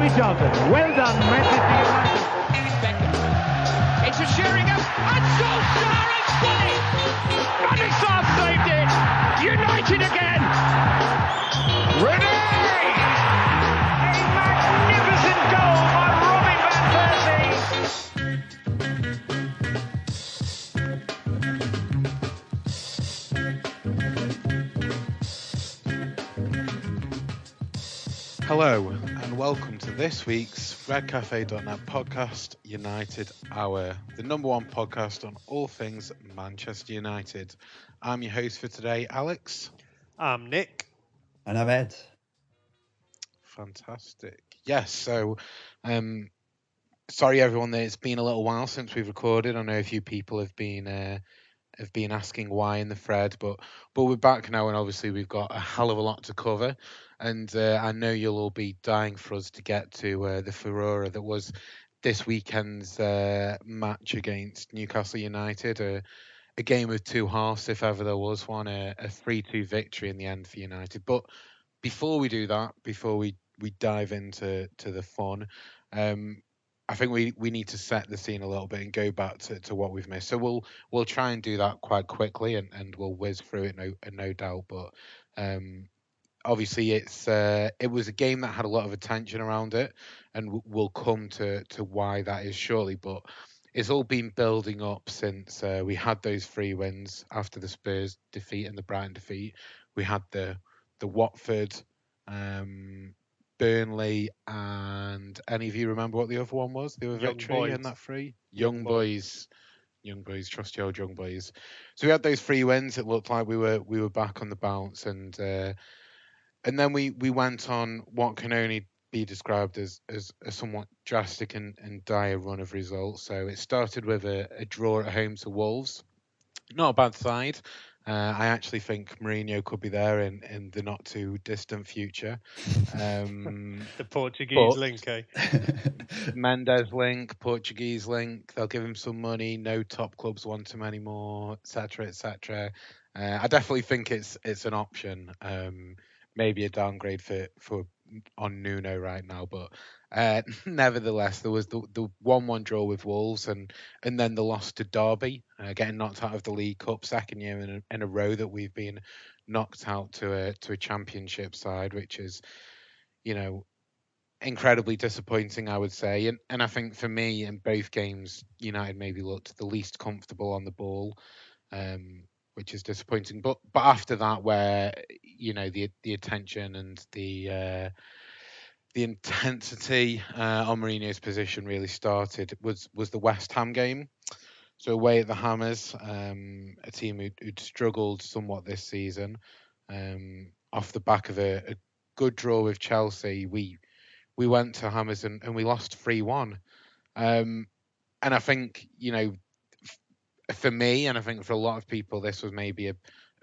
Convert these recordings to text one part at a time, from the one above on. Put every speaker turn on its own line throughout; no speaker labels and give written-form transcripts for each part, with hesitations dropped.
He does it. Well done, Manchester United.
It's a Sheringham, and Solskjaer has done it! Van der Sar saved it! United again! Renee! A magnificent goal by Robin van Persie.
Hello and welcome to this week's redcafe.net podcast, United Hour, the number one podcast on all things Manchester United. I'm your host for today, Alex.
I'm Nick.
And I'm Ed.
Fantastic. Yes, so sorry everyone that it's been a little while since we've recorded. I know a few people have been asking why in the thread, but we're back now, and obviously we've got a hell of a lot to cover. And I know you'll all be dying for us to get to the furore that was this weekend's match against Newcastle United, a game of two halves, if ever there was one, a 3-2 victory in the end for United. But before we do that, before we dive into the fun, I think we need to set the scene a little bit and go back to what we've missed. So we'll try and do that quite quickly, and we'll whiz through it, no doubt. But obviously, it was a game that had a lot of attention around it, and we'll come to why that is shortly. But it's all been building up since we had those 3 wins after the Spurs defeat and the Brighton defeat. We had the Watford, Burnley, and any of you remember what the other one was? The other victory in that 3? Young boys. Young boys, trust your old young boys. So we had those 3 wins. It looked like we were back on the bounce, and then we went on what can only be described as a somewhat drastic and dire run of results. So it started with a draw at home to Wolves. Not a bad side. I actually think Mourinho could be there in the not too distant future.
The Portuguese link, eh?
Mendes link, Portuguese link. They'll give him some money. No top clubs want him anymore, etc., etc. I definitely think it's an option. Maybe a downgrade for on Nuno right now, but nevertheless, there was the 1-1 draw with Wolves, and then the loss to Derby, getting knocked out of the League Cup, second year in a row that we've been knocked out to a Championship side, which is, incredibly disappointing, I would say. And I think for me, in both games, United maybe looked the least comfortable on the ball. Which is disappointing. But after that, where the attention and the intensity on Mourinho's position really started was the West Ham game. So away at the Hammers, a team who'd struggled somewhat this season, off the back of a good draw with Chelsea, we went to Hammers and we lost 3-1. And I think for me, and I think for a lot of people, this was maybe a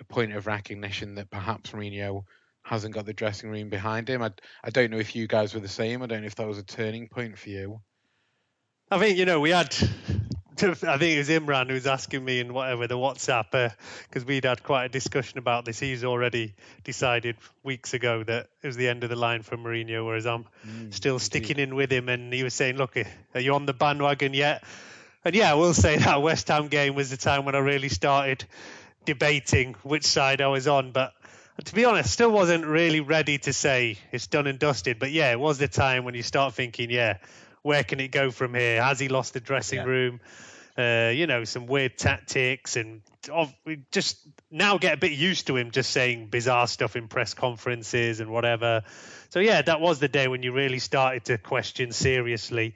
point of recognition that perhaps Mourinho hasn't got the dressing room behind him. I don't know if you guys were the same. I don't know if that was a turning point for you.
I think, we had, I think it was Imran who was asking me in the WhatsApp, because we'd had quite a discussion about this. He's already decided weeks ago that it was the end of the line for Mourinho, whereas I'm still sticking in with him. And he was saying, look, are you on the bandwagon yet? And yeah, I will say that West Ham game was the time when I really started debating which side I was on. But to be honest, still wasn't really ready to say it's done and dusted. But yeah, it was the time when you start thinking, where can it go from here? Has he lost the dressing room? Some weird tactics, and we just now get a bit used to him just saying bizarre stuff in press conferences and whatever. So yeah, that was the day when you really started to question seriously.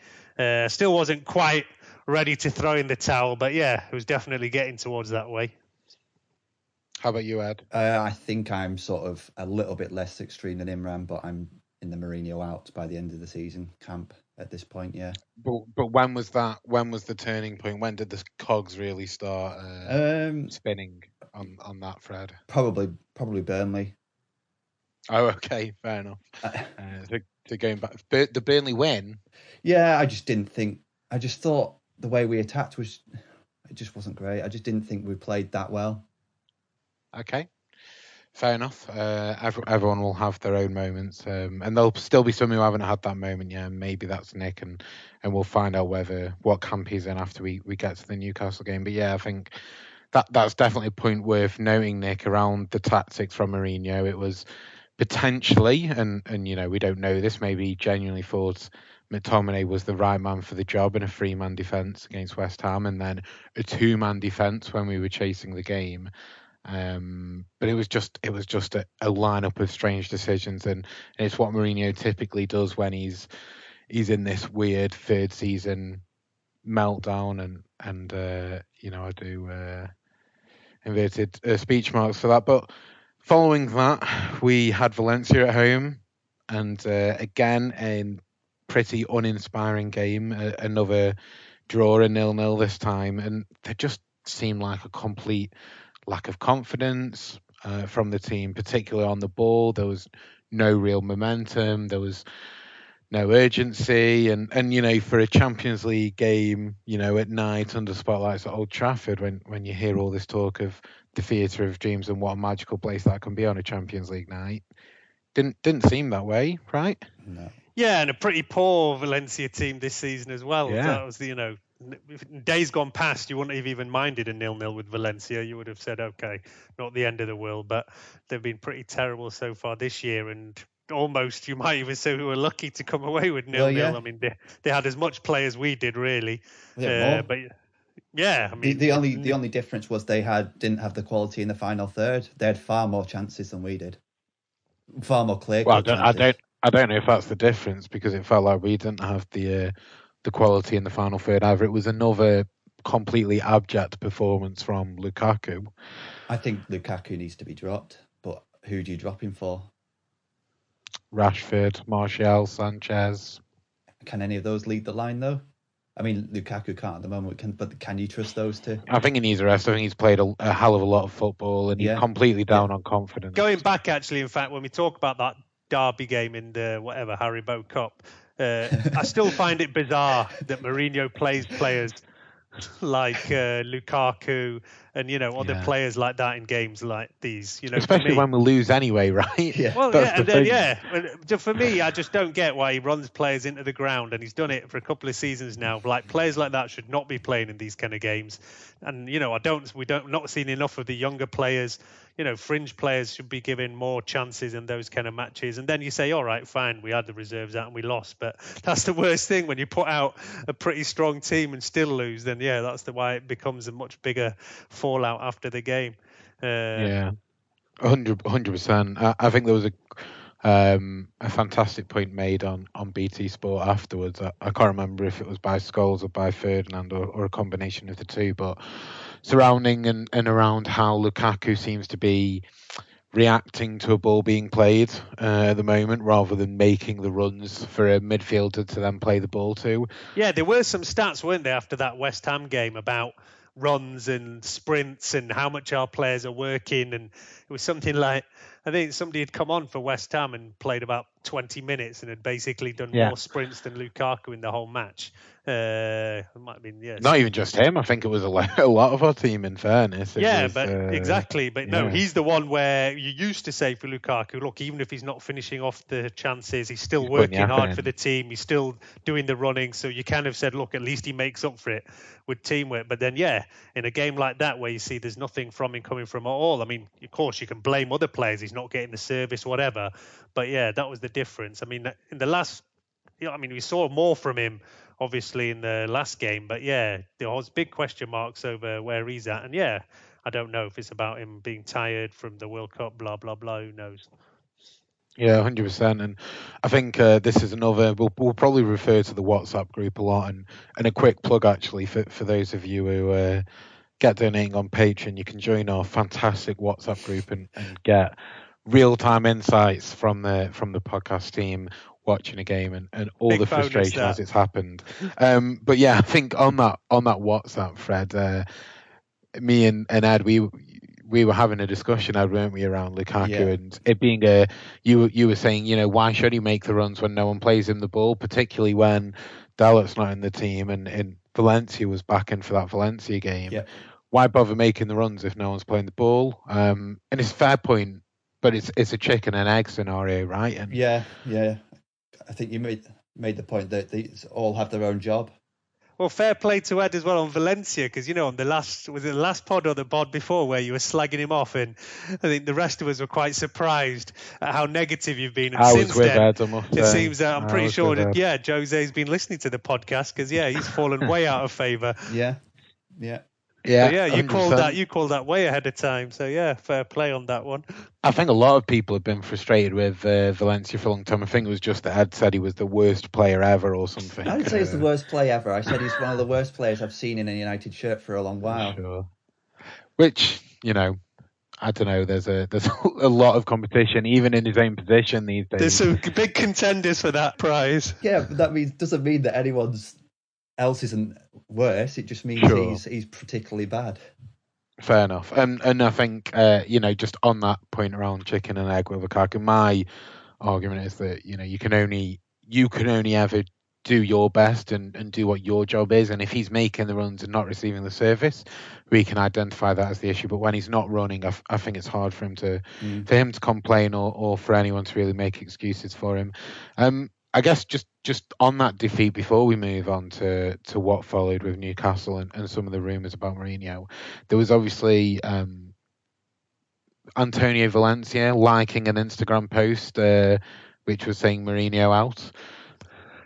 Still wasn't quite ready to throw in the towel, but yeah, it was definitely getting towards that way.
How about you, Ed?
I think I'm sort of a little bit less extreme than Imran, but I'm in the Mourinho out by the end of the season camp at this point, yeah.
But when was that? When was the turning point? When did the cogs really start spinning on that thread?
Probably Burnley.
Oh, okay, fair enough. So going back, the Burnley win.
Yeah, I just thought the way we attacked it just wasn't great. I just didn't think we played that well.
Okay. Fair enough. Everyone will have their own moments, and there'll still be some who haven't had that moment yet. And maybe that's Nick, and we'll find out what camp he's in after we get to the Newcastle game. But yeah, I think that's definitely a point worth noting, Nick, around the tactics from Mourinho. It was potentially, and we don't know this, maybe he genuinely thought McTominay was the right man for the job in a 3-man defence against West Ham, and then a 2-man defence when we were chasing the game. But it was just a lineup of strange decisions, and it's what Mourinho typically does when he's in this weird third season meltdown, and I do inverted speech marks for that. But following that, we had Valencia at home, and again a pretty uninspiring game, another draw, a 0-0 this time, and they just seemed like a complete lack of confidence from the team, particularly on the ball. There was no real momentum. There was no urgency, and for a Champions League game, at night under spotlights at Old Trafford, when you hear all this talk of the theatre of dreams and what a magical place that can be on a Champions League night, didn't seem that way, right?
No.
Yeah, and a pretty poor Valencia team this season as well.
Yeah.
That was days gone past, you wouldn't have even minded a 0-0 with Valencia. You would have said, okay, not the end of the world, but they've been pretty terrible so far this year, and almost you might even say we were lucky to come away with 0-0.
Well, yeah.
I mean, they had as much play as we did, really.
Yeah,
but yeah, I mean,
the only difference was they didn't have the quality in the final third. They had far more chances than we did, far more clear.
Well, I don't know if that's the difference, because it felt like we didn't have the quality in the final third either. It was another completely abject performance from Lukaku.
I think Lukaku needs to be dropped, but who do you drop him for?
Rashford, Martial, Sanchez.
Can any of those lead the line, though? I mean, Lukaku can't at the moment, but can you trust those two?
I think he needs a rest. I think he's played a hell of a lot of football, and he's completely down on confidence.
Going back, actually, in fact, when we talk about that derby game in the Haribo Cup, I still find it bizarre that Mourinho plays players like Lukaku and other players like that in games like these.
Especially when we lose anyway, right?
Yeah.
Well, for me, I just don't get why he runs players into the ground, and he's done it for a couple of seasons now. Like, players like that should not be playing in these kind of games. And we not seen enough of the younger players. Fringe players should be given more chances in those kind of matches. And then you say, all right, fine, we had the reserves out and we lost. But that's the worst thing, when you put out a pretty strong team and still lose. Then that's why it becomes a much bigger fallout after the game.
100%. I think there was a fantastic point made on BT Sport afterwards. I can't remember if it was by Scholes or by Ferdinand or a combination of the two, but surrounding and around how Lukaku seems to be reacting to a ball being played at the moment, rather than making the runs for a midfielder to then play the ball to.
Yeah, there were some stats, weren't there, after that West Ham game about runs and sprints and how much our players are working, and it was something like, I think somebody had come on for West Ham and played about 20 minutes and had basically done more sprints than Lukaku in the whole match. It might have been,
Not even just him. I think it was a lot of our team, in fairness.
Exactly. But no, he's the one where you used to say for Lukaku, look, even if he's not finishing off the chances, he's still working hard for the team. He's still doing the running. So you kind of said, look, at least he makes up for it with teamwork. But then, in a game like that where you see there's nothing from him coming from at all, I mean, of course, you can blame other players. He's not getting the service, whatever. But that was the difference. I mean, in the last, we saw more from him, obviously, in the last game. But there was big question marks over where he's at. And I don't know if it's about him being tired from the World Cup, blah, blah, blah. Who knows?
Yeah, 100%. And I think this is another, we'll probably refer to the WhatsApp group a lot. And a quick plug, actually, for those of you who get donating on Patreon, you can join our fantastic WhatsApp group and get real-time insights from the podcast team watching a game and all big the frustration as it's happened. But I think on that WhatsApp thread, me and Ed, we were having a discussion, weren't we, around Lukaku and it being you were saying, why should he make the runs when no one plays him the ball, particularly when Dalot's not in the team and Valencia was back in for that Valencia game. Why bother making the runs if no one's playing the ball? And it's a fair point but it's a chicken and egg scenario, right? And
Yeah. I think you made the point that these all have their own job.
Well, fair play to Ed as well on Valencia, because on the last pod or the pod before where you were slagging him off, and I think the rest of us were quite surprised at how negative you've been. And
I
since
was with
then,
Ed, I must
it
say.
seems that I'm pretty sure that Jose's been listening to the podcast, because he's fallen way out of favour.
Yeah.
So, you
100%.
called that way ahead of time. So fair play on that one.
I think a lot of people have been frustrated with Valencia for a long time. I think it was just that Ed said he was the worst player ever or something.
I didn't say he's the worst player ever. I said he's one of the worst players I've seen in a United shirt for a long while.
Sure. Which, I don't know. There's a lot of competition, even in his own position these days.
There's some big contenders for that prize.
Yeah, but that doesn't mean that anyone else isn't worse. It just means he's particularly bad.
Fair enough. And I think, just on that point around chicken and egg with Lukaku, my argument is that, you can only ever do your best and do what your job is. And if he's making the runs and not receiving the service, we can identify that as the issue. But when he's not running, I think it's hard for him to complain or for anyone to really make excuses for him. I guess just on that defeat, before we move on to what followed with Newcastle and some of the rumours about Mourinho, there was obviously Antonio Valencia liking an Instagram post which was saying Mourinho out.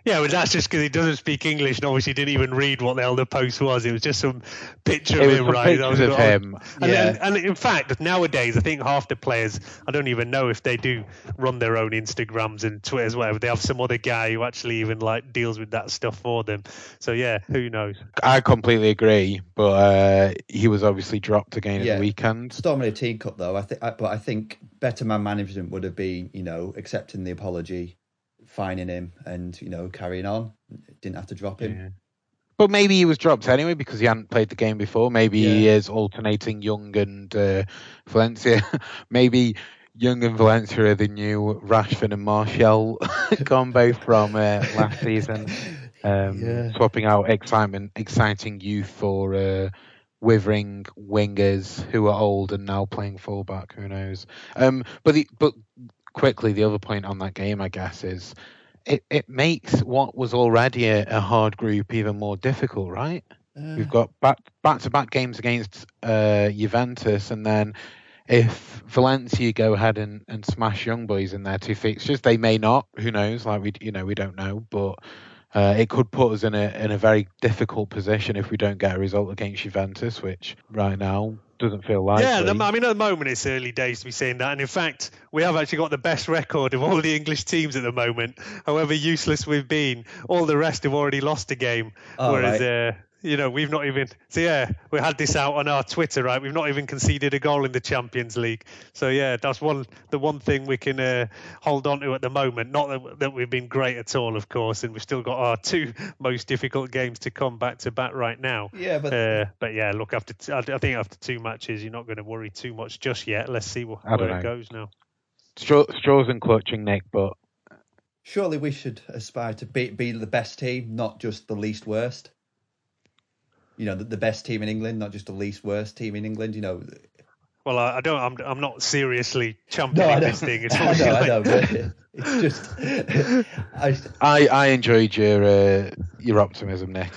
Yeah, well, that's just because he doesn't speak English and obviously didn't even read what the hell the post was. It was just some picture of him, right?
Pictures of him.
And in fact, nowadays, I think half the players, I don't even know if they do run their own Instagrams and Twitters, whatever. They have some other guy who actually even deals with that stuff for them. So yeah, who knows?
I completely agree, but he was obviously dropped again at the weekend.
Storming a team cup though, I think better man management would have been, accepting the apology, fining him and carrying on. Didn't have to drop him.
But maybe he was dropped anyway because he hadn't played the game before. Maybe he is alternating Young and Valencia. Maybe Young and Valencia are the new Rashford and Martial combo from last season. Swapping out exciting youth for withering wingers who are old and now playing fullback. Who knows? But quickly, the other point on that game, I guess, is it makes what was already a hard group even more difficult, right? We've got back-to-back games against Juventus, and then if Valencia go ahead and smash Young Boys in their two fixtures, they may not. Who knows? We don't know, but it could put us in a very difficult position if we don't get a result against Juventus, which right now doesn't feel likely.
Yeah, at the moment it's early days to be saying that, and in fact we have actually got the best record of all the English teams at the moment. However useless we've been, all the rest have already lost a game, whereas we've not even. So we had this out on our Twitter, right? We've not even conceded a goal in the Champions League. So that's the one thing we can hold on to at the moment. Not that we've been great at all, of course, and we've still got our two most difficult games to come back to back right now.
Yeah, but
look, I think after two matches, you're not going to worry too much just yet. Let's see where it goes now.
Straws and clutching, Nick, but
surely we should aspire to be the best team, not just the least worst. The best team in England, not just the least worst team in England.
Well, I don't. I'm not seriously championing this thing. It's
I know. But it's just.
I enjoyed your optimism, Nick.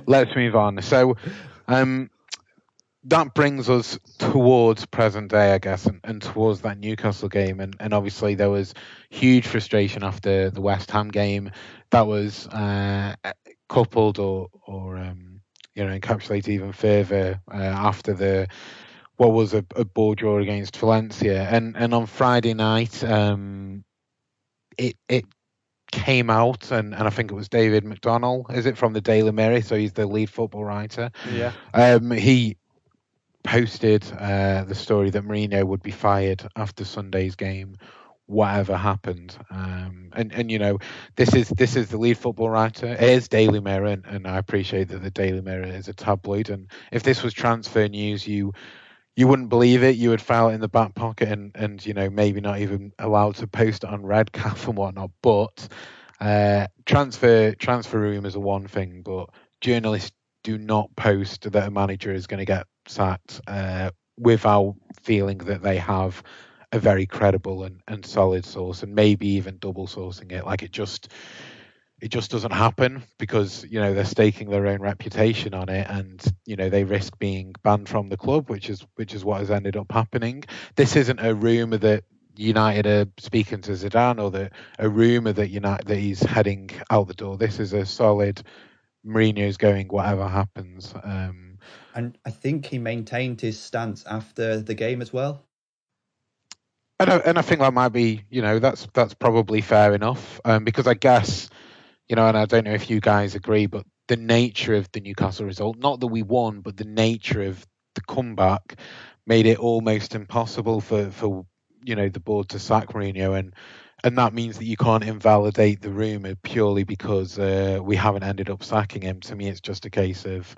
Let's move on. So, that brings us towards present day, I guess, and towards that Newcastle game. And obviously there was huge frustration after the West Ham game. That was coupled or encapsulated even further after what was a ball draw against Valencia. And on Friday night, it came out, and I think it was David McDonnell, is it, from the Daily Mirror? So he's the lead football writer.
Yeah.
He posted the story that Mourinho would be fired after Sunday's game, whatever happened. And this is the lead football writer. It is Daily Mirror, and I appreciate that the Daily Mirror is a tabloid. And if this was transfer news, you wouldn't believe it. You would file it in the back pocket and maybe not even allowed to post it on Redcap and whatnot. But transfer rumours are one thing, but journalists do not post that a manager is going to get sacked without feeling that they have a very credible and solid source, and maybe even double sourcing it. Like it just doesn't happen because they're staking their own reputation on it, and they risk being banned from the club, which is what has ended up happening. This isn't a rumor that United are speaking to Zidane, or a rumor that he's heading out the door. This is a solid Mourinho's going whatever happens.
And I think he maintained his stance after the game as well.
And I think that might be, that's probably fair enough, because I guess, and I don't know if you guys agree, but the nature of the Newcastle result, not that we won, but the nature of the comeback made it almost impossible for the board to sack Mourinho, and that means that you can't invalidate the rumour purely because we haven't ended up sacking him. To me, it's just a case of,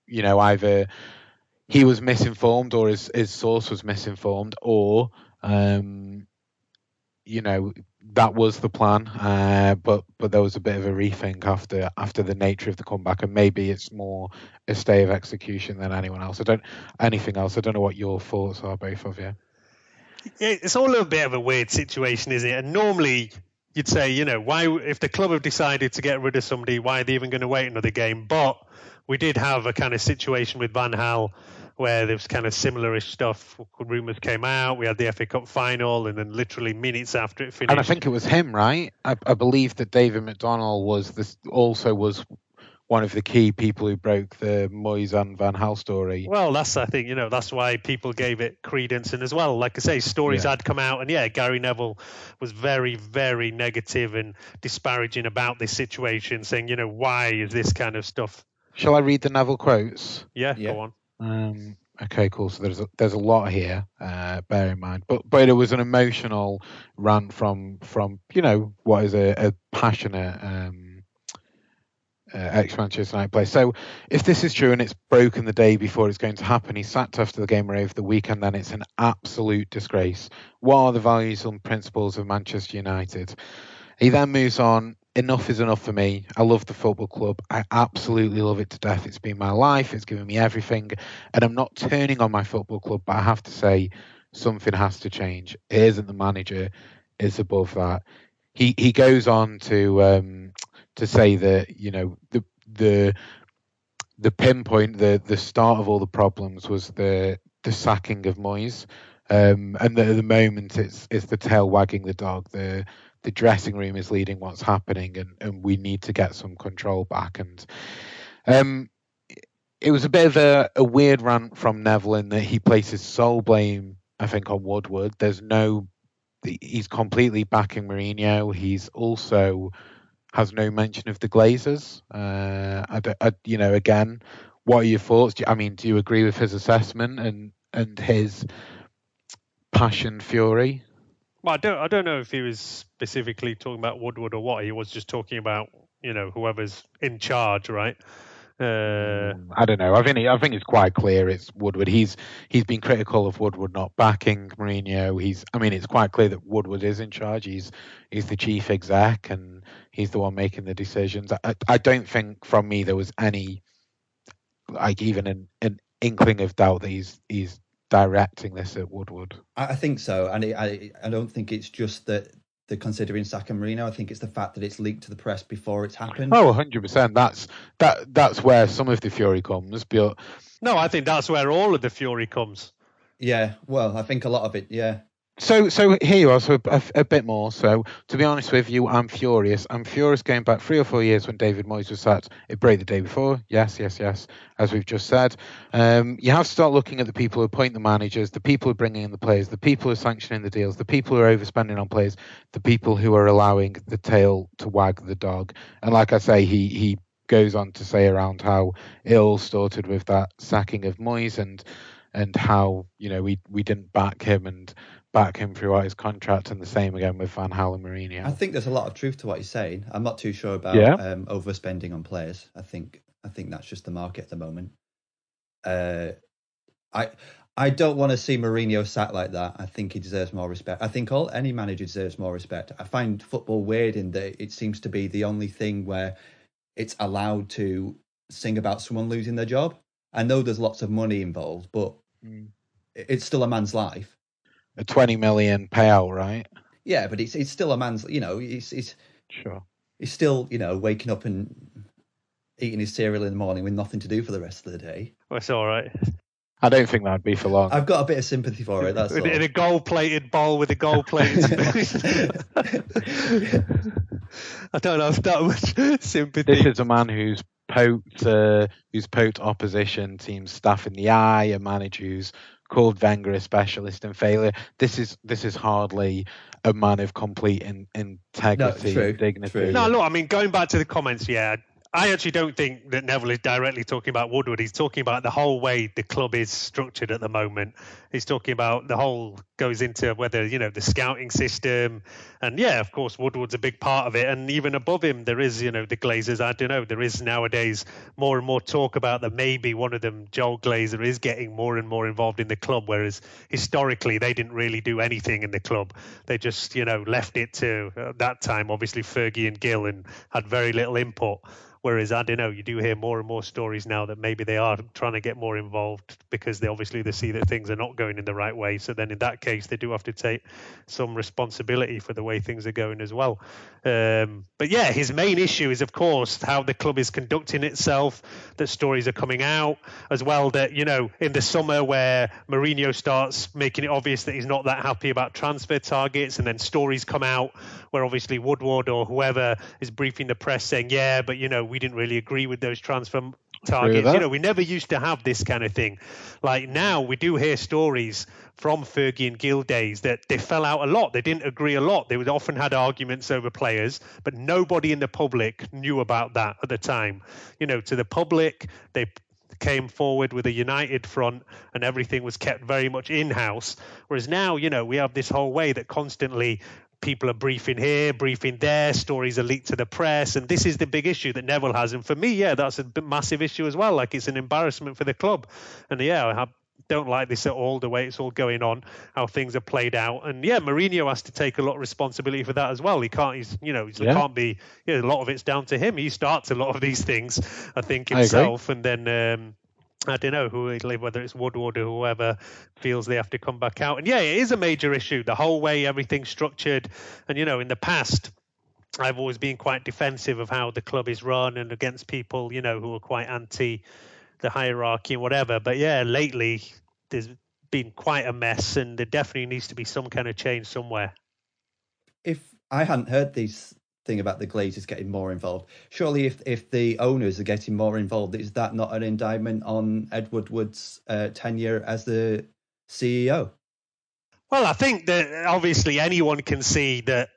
either he was misinformed or his source was misinformed, or that was the plan, but there was a bit of a rethink after the nature of the comeback, and maybe it's more a stay of execution than anything else. I don't know what your thoughts are, both of you.
It's all a bit of a weird situation, isn't it? And normally you'd say, why, if the club have decided to get rid of somebody, why are they even going to wait another game? But we did have a kind of situation with Van Gaal where there was kind of similar-ish stuff. Rumours came out. We had the FA Cup final, and then literally minutes after it finished.
And I think it was him, right? I believe that David McDonnell was one of the key people who broke the Moyes and Van Gaal story.
Well, I think, that's why people gave it credence. And as well, like I say, stories had come out. And Gary Neville was very, very negative and disparaging about this situation, saying, why is this kind of stuff?
Shall I read the Neville quotes?
Yeah. Go
on. Okay, cool. So there's a lot here, bear in mind. But it was an emotional rant from what is a passionate ex-Manchester United player. So if this is true and it's broken the day before it's going to happen, he's sacked after the game or over the weekend, then it's an absolute disgrace. What are the values and principles of Manchester United? He then moves on. Enough is enough for me. I love the football club. I absolutely love it to death. It's been my life. It's given me everything. And I'm not turning on my football club, but I have to say something has to change. It isn't the manager. It's above that. He goes on to say that, the pinpoint, the start of all the problems was the sacking of Moyes. And at the moment it's the tail wagging the dog. The dressing room is leading what's happening, and we need to get some control back. And it was a bit of a weird rant from Neville in that he places sole blame, I think, on Woodward. He's completely backing Mourinho. He's also has no mention of the Glazers. Again, what are your thoughts? Do you agree with his assessment and his passion fury?
Well, I don't know if he was specifically talking about Woodward or what. He was just talking about, whoever's in charge, right?
I don't know. I think it's quite clear it's Woodward. He's been critical of Woodward not backing Mourinho. It's quite clear that Woodward is in charge. He's the chief exec and he's the one making the decisions. I don't think from me there was any, like, even an inkling of doubt that he's directing this at Woodward.
I think so, and I don't think it's just that they're considering sacking Mourinho. I think it's the fact that it's leaked to the press before it's happened.
Oh, 100%. That's where some of the fury comes. But
no, I think that's where all of the fury comes.
Yeah, well, I think a lot of it, yeah.
So here you are, so a bit more. So to be honest with you, I'm furious. I'm furious going back 3 or 4 years when David Moyes was sacked. It broke the day before. Yes, as we've just said. You have to start looking at the people who appoint the managers, the people who are bringing in the players, the people who are sanctioning the deals, the people who are overspending on players, the people who are allowing the tail to wag the dog. And like I say, he goes on to say around how it all started with that sacking of Moyes and how, we didn't back him throughout his contract, and the same again with Van Gaal and Mourinho.
I think there's a lot of truth to what he's saying. I'm not too sure about overspending on players. I think that's just the market at the moment. I don't want to see Mourinho sacked like that. I think he deserves more respect. I think any manager deserves more respect. I find football weird in that it seems to be the only thing where it's allowed to sing about someone losing their job. I know there's lots of money involved, but it's still a man's life.
A 20 million payout, right?
Yeah, but it's still a man's.
Sure.
He's still waking up and eating his cereal in the morning with nothing to do for the rest of the day.
Well, it's all right.
I don't think that'd be for long.
I've got a bit of sympathy for it. That's all.
In a gold-plated bowl with a gold-plated spoon. I don't have that much sympathy.
This is a man who's poked opposition team staff in the eye, a manager who's called Wenger a specialist in failure. This is hardly a man of complete integrity and dignity.
True.
No, look, I mean, going back to the comments, yeah, I actually don't think that Neville is directly talking about Woodward. He's talking about the whole way the club is structured at the moment. He's talking about the whole goes into whether, the scouting system. And yeah, of course, Woodward's a big part of it. And even above him, there is, the Glazers. I don't know. There is nowadays more and more talk about that maybe one of them, Joel Glazer, is getting more and more involved in the club. Whereas historically, they didn't really do anything in the club. They just, left it to that time, obviously, Fergie and Gill, and had very little input. Whereas, I don't know, you do hear more and more stories now that maybe they are trying to get more involved because they see that things are not going in the right way. So then in that case, they do have to take some responsibility for the way things are going as well. But yeah, his main issue is, of course, how the club is conducting itself, that stories are coming out as well, that, in the summer where Mourinho starts making it obvious that he's not that happy about transfer targets, and then stories come out where obviously Woodward or whoever is briefing the press saying, yeah, but, we didn't really agree with those transfer targets. We never used to have this kind of thing. Like now we do hear stories from Fergie and Gill days that they fell out a lot. They didn't agree a lot. They would often had arguments over players, but nobody in the public knew about that at the time. To the public, they came forward with a united front and everything was kept very much in-house. Whereas now, we have this whole way that constantly people are briefing here, briefing there, stories are leaked to the press, and this is the big issue that Neville has. And for me, yeah, that's a massive issue as well. Like, it's an embarrassment for the club. And yeah, I don't like this at all, the way it's all going on, how things are played out. And yeah, Mourinho has to take a lot of responsibility for that as well. He can't, can't be, a lot of it's down to him. He starts a lot of these things, I think, himself. And then, I don't know whether it's Woodward or whoever feels they have to come back out. And yeah, it is a major issue, the whole way everything's structured. And, in the past, I've always been quite defensive of how the club is run and against people, who are quite anti the hierarchy and whatever. But yeah, lately there's been quite a mess, and there definitely needs to be some kind of change somewhere.
If I hadn't heard this thing about the Glazers getting more involved, surely if the owners are getting more involved, is that not an indictment on Ed Woodward's tenure as the CEO?
Well, I think that obviously anyone can see that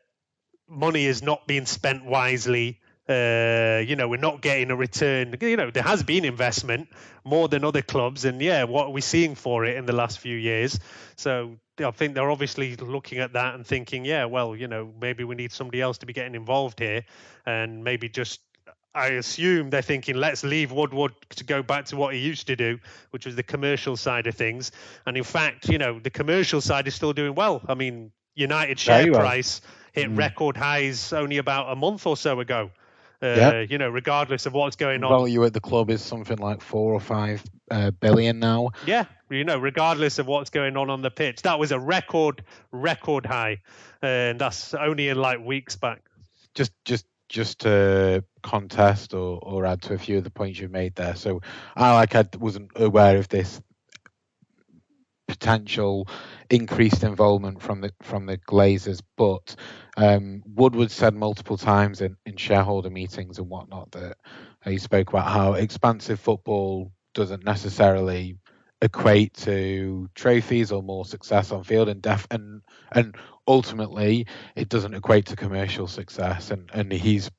money is not being spent wisely. We're not getting a return. There has been investment more than other clubs, and yeah, what are we seeing for it in the last few years? So I think they're obviously looking at that and thinking, yeah, well, maybe we need somebody else to be getting involved here, and maybe just, I assume they're thinking, let's leave Woodward to go back to what he used to do, which was the commercial side of things. And in fact, the commercial side is still doing well. I mean, United share price hit record highs only about a month or so ago. Regardless of what's going on.
Value at the club is something like 4 or 5 billion now.
Yeah, regardless of what's going on the pitch, that was a record high, and that's only in like weeks back.
Just to contest or add to a few of the points you made there. So I wasn't aware of this potential increased involvement from the Glazers, but Woodward said multiple times in shareholder meetings and whatnot that he spoke about how expansive football doesn't necessarily equate to trophies or more success on field, and ultimately it doesn't equate to commercial success, and he's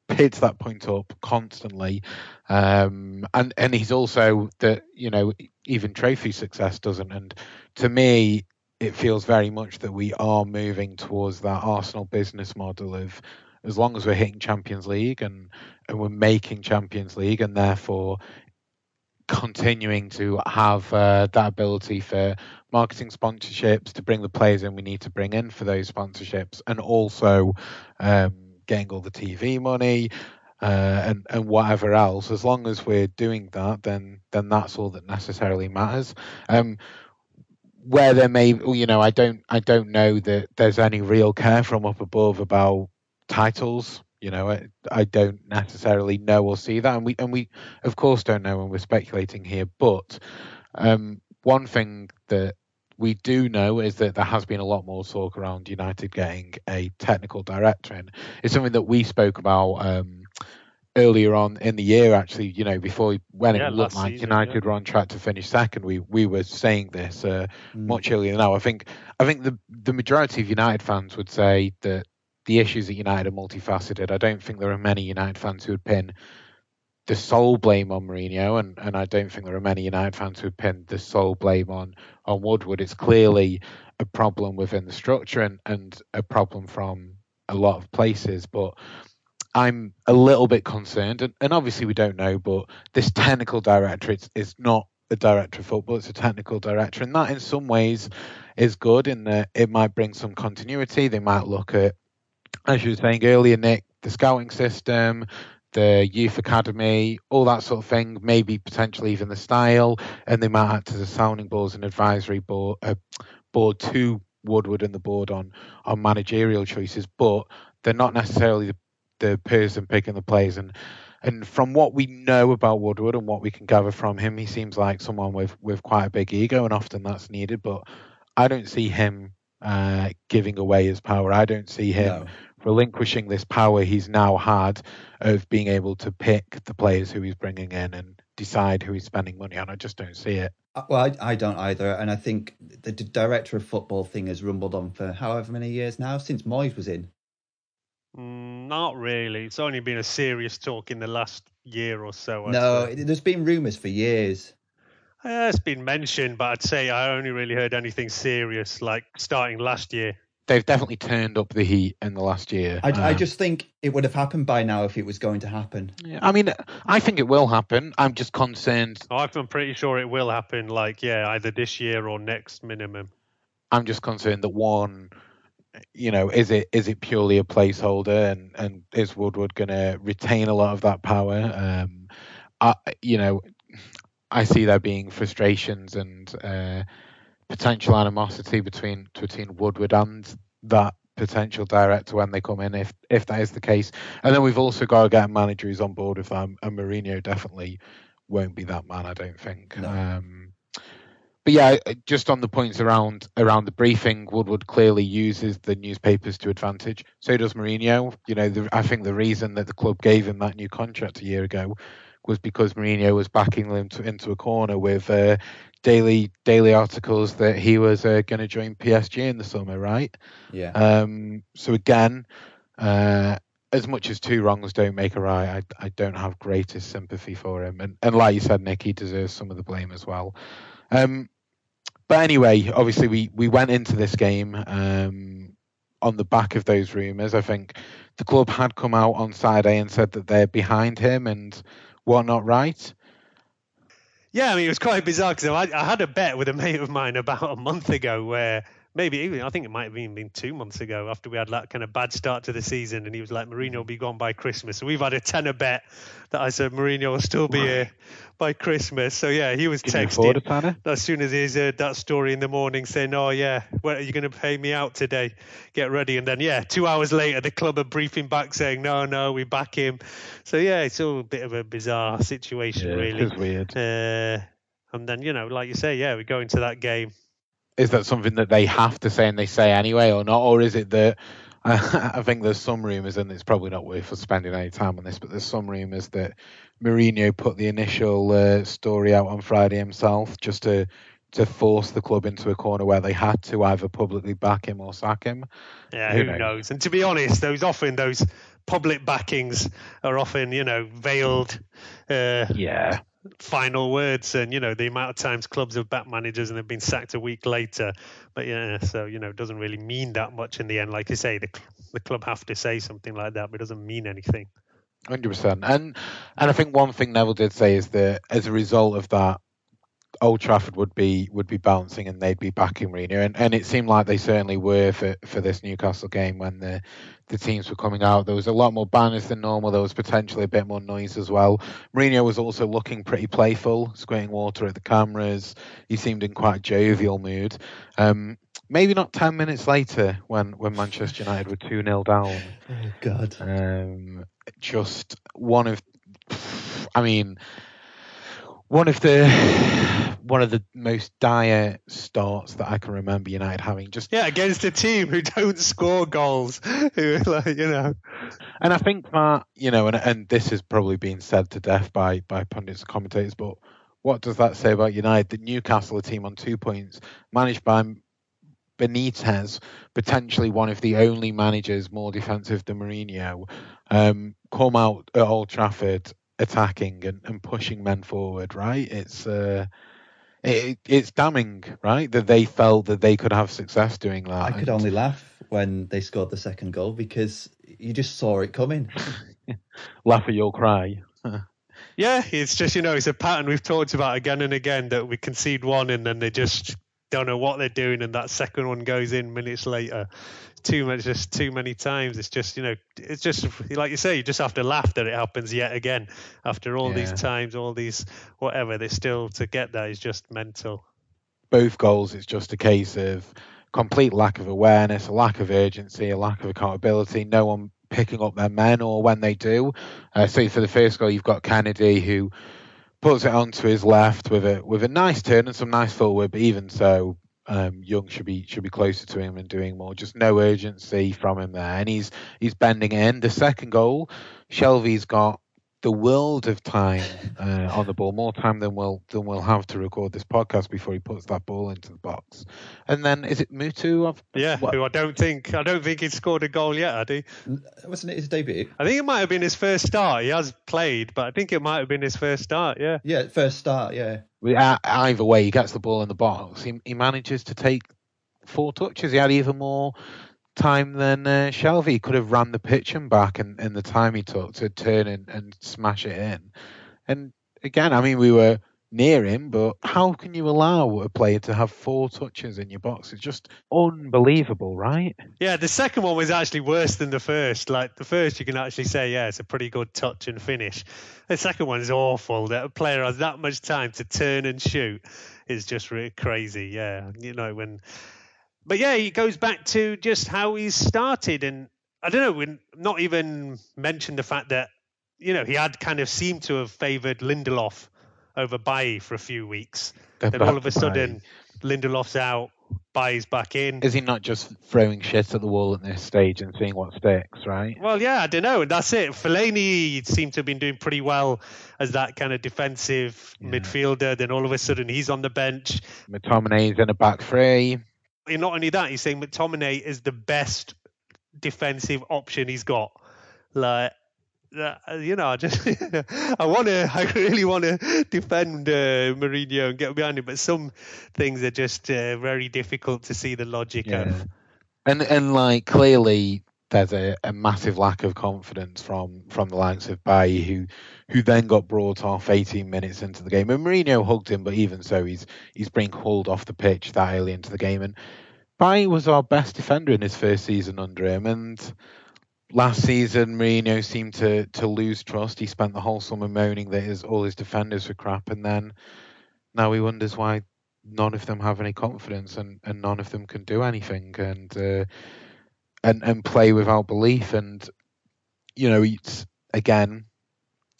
picked that point up constantly, and he's also that even trophy success doesn't. And to me, it feels very much that we are moving towards that Arsenal business model of, as long as we're hitting Champions League and we're making Champions League, and therefore continuing to have that ability for marketing sponsorships to bring the players in we need to bring in for those sponsorships, and also getting all the TV money, and whatever else. As long as we're doing that, then that's all that necessarily matters. Where there may, I don't know that there's any real care from up above about titles. I don't necessarily know or see that, and we of course don't know when we're speculating here. But one thing that we do know is that there has been a lot more talk around United getting a technical director, and it's something that we spoke about earlier on in the year, actually, before when it looked like
season,
United were on track to finish second, we were saying this much earlier now. I think the majority of United fans would say that the issues at United are multifaceted. I don't think there are many United fans who would pin the sole blame on Mourinho, and I don't think there are many United fans who would pin the sole blame on Woodward. It's clearly a problem within the structure and a problem from a lot of places, but I'm a little bit concerned, and obviously we don't know, but this technical director is not a director of football, it's a technical director, and that in some ways is good in that it might bring some continuity. They might look at, as you were saying earlier, Nick, the scouting system, the youth academy, all that sort of thing, maybe potentially even the style, and they might act as a sounding board and advisory board to Woodward and the board on managerial choices, but they're not necessarily the person picking the players. And from what we know about Woodward and what we can gather from him, he seems like someone with quite a big ego, and often that's needed. But I don't see him giving away his power. I don't see him relinquishing this power he's now had of being able to pick the players who he's bringing in and decide who he's spending money on. I just don't see it.
Well, I don't either. And I think the director of football thing has rumbled on for however many years now, since Moyes was in.
Not really. It's only been a serious talk in the last year or so.
There's been rumours for years.
It's been mentioned, but I'd say I only really heard anything serious, like starting last year.
They've definitely turned up the heat in the last year.
I just think it would have happened by now if it was going to happen.
Yeah, I mean, I think it will happen. I'm just concerned.
I'm pretty sure it will happen, either this year or next minimum.
I'm just concerned that one, is it purely a placeholder, and is Woodward going to retain a lot of that power? I see there being frustrations and potential animosity between Woodward and that potential director when they come in, if that is the case. And then we've also got to get a manager who's on board with them, and Mourinho definitely won't be that man, I don't think.
No.
But yeah, just on the points around the briefing, Woodward clearly uses the newspapers to advantage. So does Mourinho. I think the reason that the club gave him that new contract a year ago was because Mourinho was backing them into a corner with daily articles that he was going to join PSG in the summer, right?
Yeah.
So again, as much as two wrongs don't make a right, I don't have greatest sympathy for him. And like you said, Nick, he deserves some of the blame as well. But anyway, obviously we went into this game on the back of those rumours. I think the club had come out on Saturday and said that they're behind him and whatnot, right?
Yeah, I mean, it was quite bizarre because I had a bet with a mate of mine about a month ago where I think it might have even been 2 months ago after we had that kind of bad start to the season, and he was like, Mourinho will be gone by Christmas. So we've had a tenner bet that I said Mourinho will still be here by Christmas. So yeah, he was texting as soon as he heard that story in the morning saying, oh yeah, when are you going to pay me out today? Get ready. And then 2 hours later, the club are briefing back saying, no, we back him. So yeah, it's all a bit of a bizarre situation, really.
It's weird.
And then, like you say, we go into that game.
Is that something that they have to say and they say anyway or not? Or is it that I think there's some rumours, and it's probably not worth us spending any time on this, but there's some rumours that Mourinho put the initial story out on Friday himself just to force the club into a corner where they had to either publicly back him or sack him.
Yeah, who knows? And to be honest, those public backings are often, veiled. Final words, and the amount of times clubs have backed managers and they've been sacked a week later, but so it doesn't really mean that much in the end. Like you say, the club have to say something like that, but it doesn't mean anything.
100%. And I think one thing Neville did say is that as a result of that Old Trafford would be bouncing and they'd be backing Mourinho, and it seemed like they certainly were for this Newcastle game when the teams were coming out. There was a lot more banners than normal. There was potentially a bit more noise as well. Mourinho was also looking pretty playful, squirting water at the cameras. He seemed in quite a jovial mood. Maybe not 10 minutes later when Manchester United were 2-0 down.
Oh God!
Just one of the most dire starts that I can remember United having.
Against a team who don't score goals, who
And I think that and this has probably been said to death by pundits and commentators, but what does that say about United? That Newcastle, a team on 2 points, managed by Benitez, potentially one of the only managers more defensive than Mourinho, come out at Old Trafford attacking and pushing men forward, right? It's damning, right, that they felt that they could have success doing that.
I could only laugh when they scored the second goal because you just saw it coming.
Laugh or you'll cry.
Yeah, it's just, it's a pattern we've talked about again and again, that we concede one and then they just don't know what they're doing, and that second one goes in minutes later. Too many times. It's just, it's just like you say, you just have to laugh that it happens yet again after all these times, all these whatever. They still, to get that is just mental.
Both goals, it's just a case of complete lack of awareness, a lack of urgency, a lack of accountability. No one picking up their men, or when they do. So for the first goal, you've got Kennedy who puts it onto his left with a nice turn and some nice forward, but even so, Young should be closer to him and doing more. Just no urgency from him there, and he's bending in. The second goal, Shelvey's got the world of time on the ball, more time than we'll have to record this podcast before he puts that ball into the box. And then is it Mutu?
Who I don't think he'd scored a goal yet, had he?
Wasn't it his debut?
I think it might have been his first start. He has played, but I think it might have been his first start. Yeah,
first start. Yeah.
Either way, he gets the ball in the box. He manages to take 4 touches. He had even more time than Shelvey. He could have ran the pitch and back in the time he took to turn and smash it in. And again, we were near him, but how can you allow a player to have 4 touches in your box? It's just unbelievable, right?
Yeah, the second one was actually worse than the first. Like the first, you can actually say, it's a pretty good touch and finish. The second one is awful. That a player has that much time to turn and shoot is just really crazy. Yeah, But yeah, he goes back to just how he's started, and I don't know, we not even mentioned the fact that he had kind of seemed to have favoured Lindelof over Bailly for a few weeks. Then all of a sudden, Lindelof's out, Bailly's back in.
Is he not just throwing shit at the wall at this stage and seeing what sticks, right?
Well, yeah, I don't know, and that's it. Fellaini seemed to have been doing pretty well as that kind of defensive midfielder. Then all of a sudden, he's on the bench.
McTominay's in a back three.
And not only that, he's saying McTominay is the best defensive option he's got. Like, I really want to defend Mourinho and get behind him, but some things are just very difficult to see the logic of.
And like clearly there's a massive lack of confidence from the likes of Bailly, who then got brought off 18 minutes into the game. And Mourinho hugged him, but even so, he's being hauled off the pitch that early into the game. And Bailly was our best defender in his first season under him, and last season, Mourinho seemed to lose trust. He spent the whole summer moaning that all his defenders were crap, and then now he wonders why none of them have any confidence and none of them can do anything and play without belief. And it's again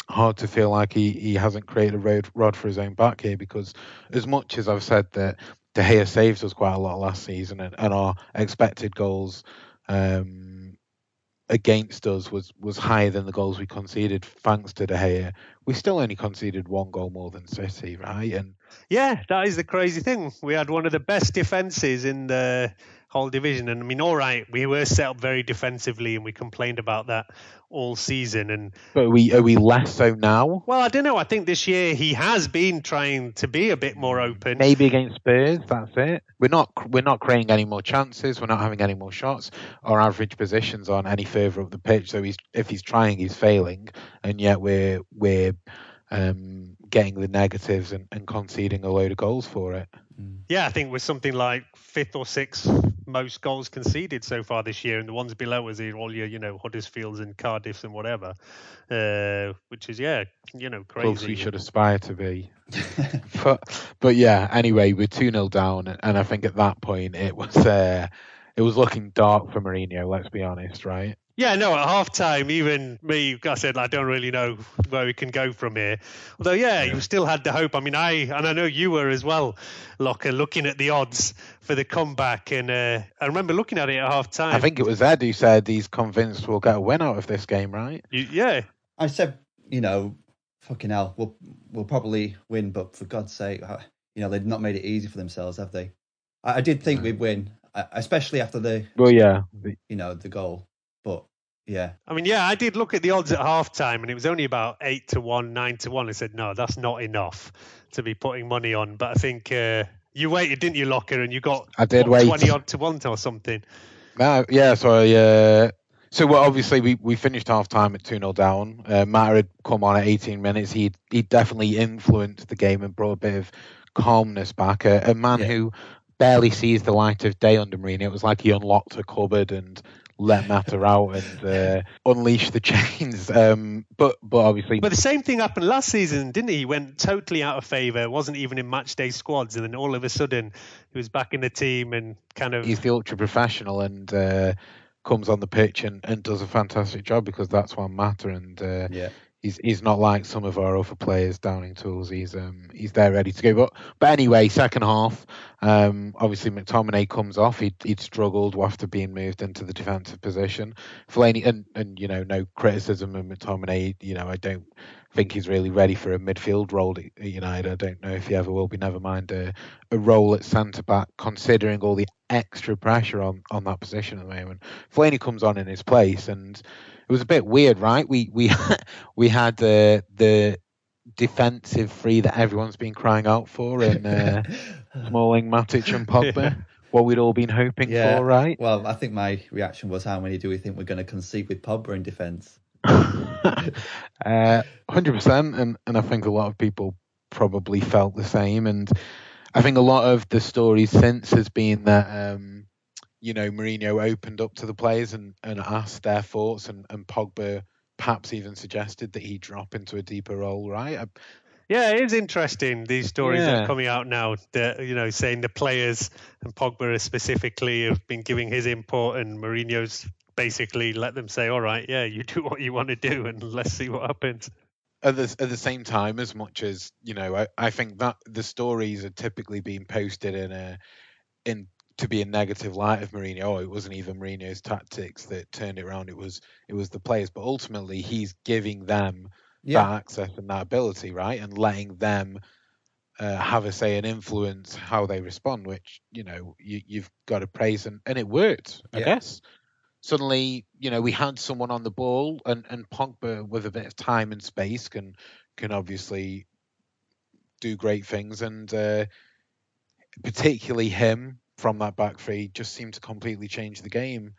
hard to feel like he hasn't created a rod for his own back here, because as much as I've said that De Gea saved us quite a lot last season, and our expected goals against us was higher than the goals we conceded thanks to De Gea, we still only conceded 1 goal more than City, right? And
yeah, that is the crazy thing. We had one of the best defences in the whole division, and all right, we were set up very defensively, and we complained about that all season.
But are we less so now?
Well, I don't know. I think this year he has been trying to be a bit more open.
Maybe against Spurs, that's it. We're not creating any more chances. We're not having any more shots. Our average positions aren't any further up the pitch. So if he's trying, he's failing, and yet we're getting the negatives and conceding a load of goals for it.
Yeah, I think we're something like 5th or 6th most goals conceded so far this year, and the ones below us are all your, Huddersfields and Cardiffs and whatever, which is crazy.
Clubs we should aspire to be. but yeah, anyway, we're 2-0 down, and I think at that point it was looking dark for Mourinho. Let's be honest, right?
Yeah, no, at half-time, even me, I said, I don't really know where we can go from here. Although, you still had the hope. I mean, I know you were as well, Locker, looking at the odds for the comeback. And I remember looking at it at half-time.
I think it was Ed who said he's convinced we'll get a win out of this game, right?
Yeah.
I said, fucking hell, we'll probably win, but for God's sake, they've not made it easy for themselves, have they? I did think we'd win, especially after the goal. But yeah,
I mean, I did look at the odds at halftime, and it was only about 8-1, 9-1. I said, no, that's not enough to be putting money on. But I think you waited, didn't you, Locker? And you got
I did wait
20-odd to 1 or something.
So obviously we finished half-time at 2-0 down. Matter had come on at 18 minutes. He definitely influenced the game and brought a bit of calmness back. A man who barely sees the light of day under Mourinho. It was like he unlocked a cupboard and let Mata out and unleash the chains. But obviously...
But the same thing happened last season, didn't he? He went totally out of favour, wasn't even in match day squads, and then all of a sudden he was back in the team and kind of...
He's the ultra-professional and comes on the pitch and does a fantastic job because that's what Mata and... He's not like some of our other players, Downing Tools. He's there ready to go. But anyway, second half, obviously McTominay comes off. He'd struggled after being moved into the defensive position. Fellaini and no criticism of McTominay. I don't think he's really ready for a midfield role at United. I don't know if he ever will be. Never mind a role at centre back, considering all the extra pressure on that position at the moment. Fellaini comes on in his place and. It was a bit weird, right? We had the defensive three that everyone's been crying out for in Smalling, Matic, and Pogba. What we'd all been hoping for, right?
Well, I think my reaction was, how many do we think we're going to concede with Pogba in defence?
100%, and I think a lot of people probably felt the same. And I think a lot of the stories since has been that. Mourinho opened up to the players and asked their thoughts, and Pogba perhaps even suggested that he drop into a deeper role, right?
It is interesting, these stories that are coming out now, that, saying the players and Pogba specifically have been giving his input, and Mourinho's basically let them say, all right, you do what you want to do and let's see what happens.
At the same time, as much as, I think that the stories are typically being posted in to be a negative light of Mourinho. It wasn't even Mourinho's tactics that turned it around. It was the players. But ultimately, he's giving them that access and that ability, right? And letting them have a say and influence how they respond, which, you've got to praise. And it worked, I guess. Suddenly, we had someone on the ball, and Pogba, with a bit of time and space, can obviously do great things. And particularly him, from that back three, just seemed to completely change the game.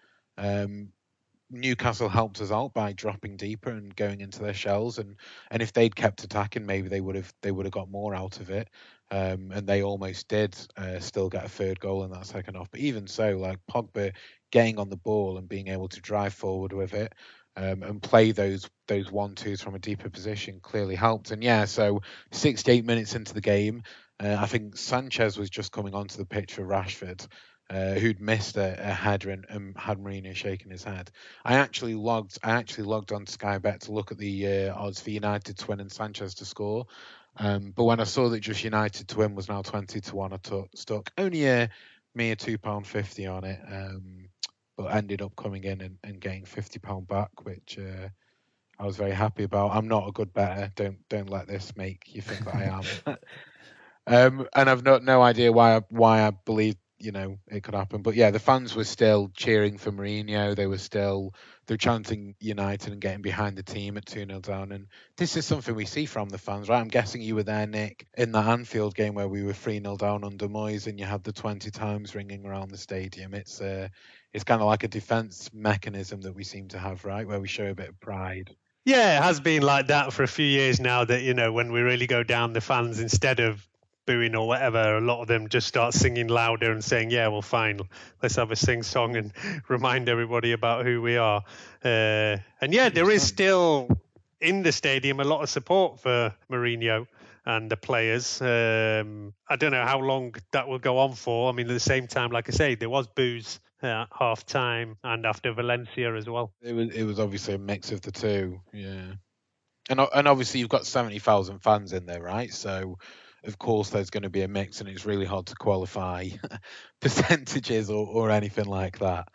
Newcastle helped us out by dropping deeper and going into their shells, and if they'd kept attacking, maybe they would have got more out of it. And they almost did still get a third goal in that second half. But even so, like Pogba getting on the ball and being able to drive forward with it and play those 1-2s from a deeper position clearly helped. And so 68 minutes into the game. I think Sanchez was just coming onto the pitch for Rashford, who'd missed a header and had Mourinho shaking his head. I actually logged on Sky Bet to look at the odds for United to win and Sanchez to score. But when I saw that just United to win was now 20-1, I stuck only a mere £2.50 on it, but ended up coming in and getting £50 back, which I was very happy about. I'm not a good bettor. Don't let this make you think that I am. And I've no idea why I believe it could happen. But the fans were still cheering for Mourinho. They're chanting United and getting behind the team at 2-0 down. And this is something we see from the fans, right? I'm guessing you were there, Nick, in that Anfield game where we were 3-0 down under Moyes and you had the 20 times ringing around the stadium. It's kind of like a defence mechanism that we seem to have, right? Where we show a bit of pride.
Yeah, it has been like that for a few years now, that, you know, when we really go down, the fans, instead of booing or whatever, a lot of them just start singing louder and saying, yeah, well, fine, let's have a sing song and remind everybody about who we are. And yeah, there is still in the stadium a lot of support for Mourinho and the players. I don't know how long that will go on for. I mean, at the same time, like I say, there was boos at half time and after Valencia as well.
It was obviously a mix of the two, yeah. And obviously you've got 70,000 fans in there, right? So of course there's going to be a mix, and it's really hard to qualify percentages or anything like that.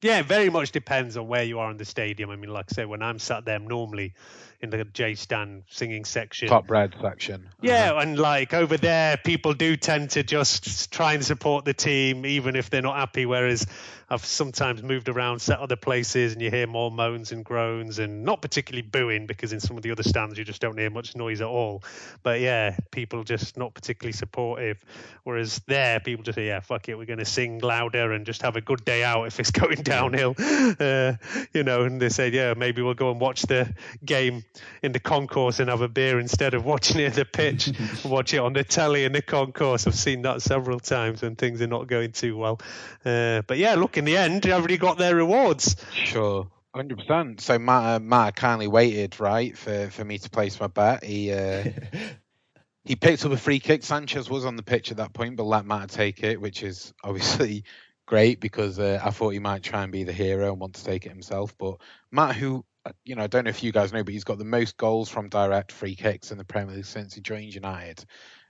Yeah, it very much depends on where you are in the stadium. I mean, like I say, when I'm sat there normally in the J stand singing section.
Top red section.
Yeah, and like over there, people do tend to just try and support the team, even if they're not happy. Whereas I've sometimes moved around, sat other places, and you hear more moans and groans, and not particularly booing, because in some of the other stands you just don't hear much noise at all. But yeah, people just not particularly supportive. Whereas there, people just say, yeah, fuck it, we're going to sing louder and just have a good day out if it's going downhill. You know, and they said, yeah, maybe we'll go and watch the game in the concourse and have a beer instead of watching it at the pitch. Watch it on the telly in the concourse. I've seen that several times when things are not going too well. But yeah, look, in the end, everybody got their rewards.
Sure, 100%. So Matt kindly waited, right, for me to place my bet. He picked up a free kick. Sanchez was on the pitch at that point, but let Matt take it, which is obviously great, because I thought he might try and be the hero and want to take it himself. But Matt, who, you know, I don't know if you guys know, but he's got the most goals from direct free kicks in the Premier League since he joined United,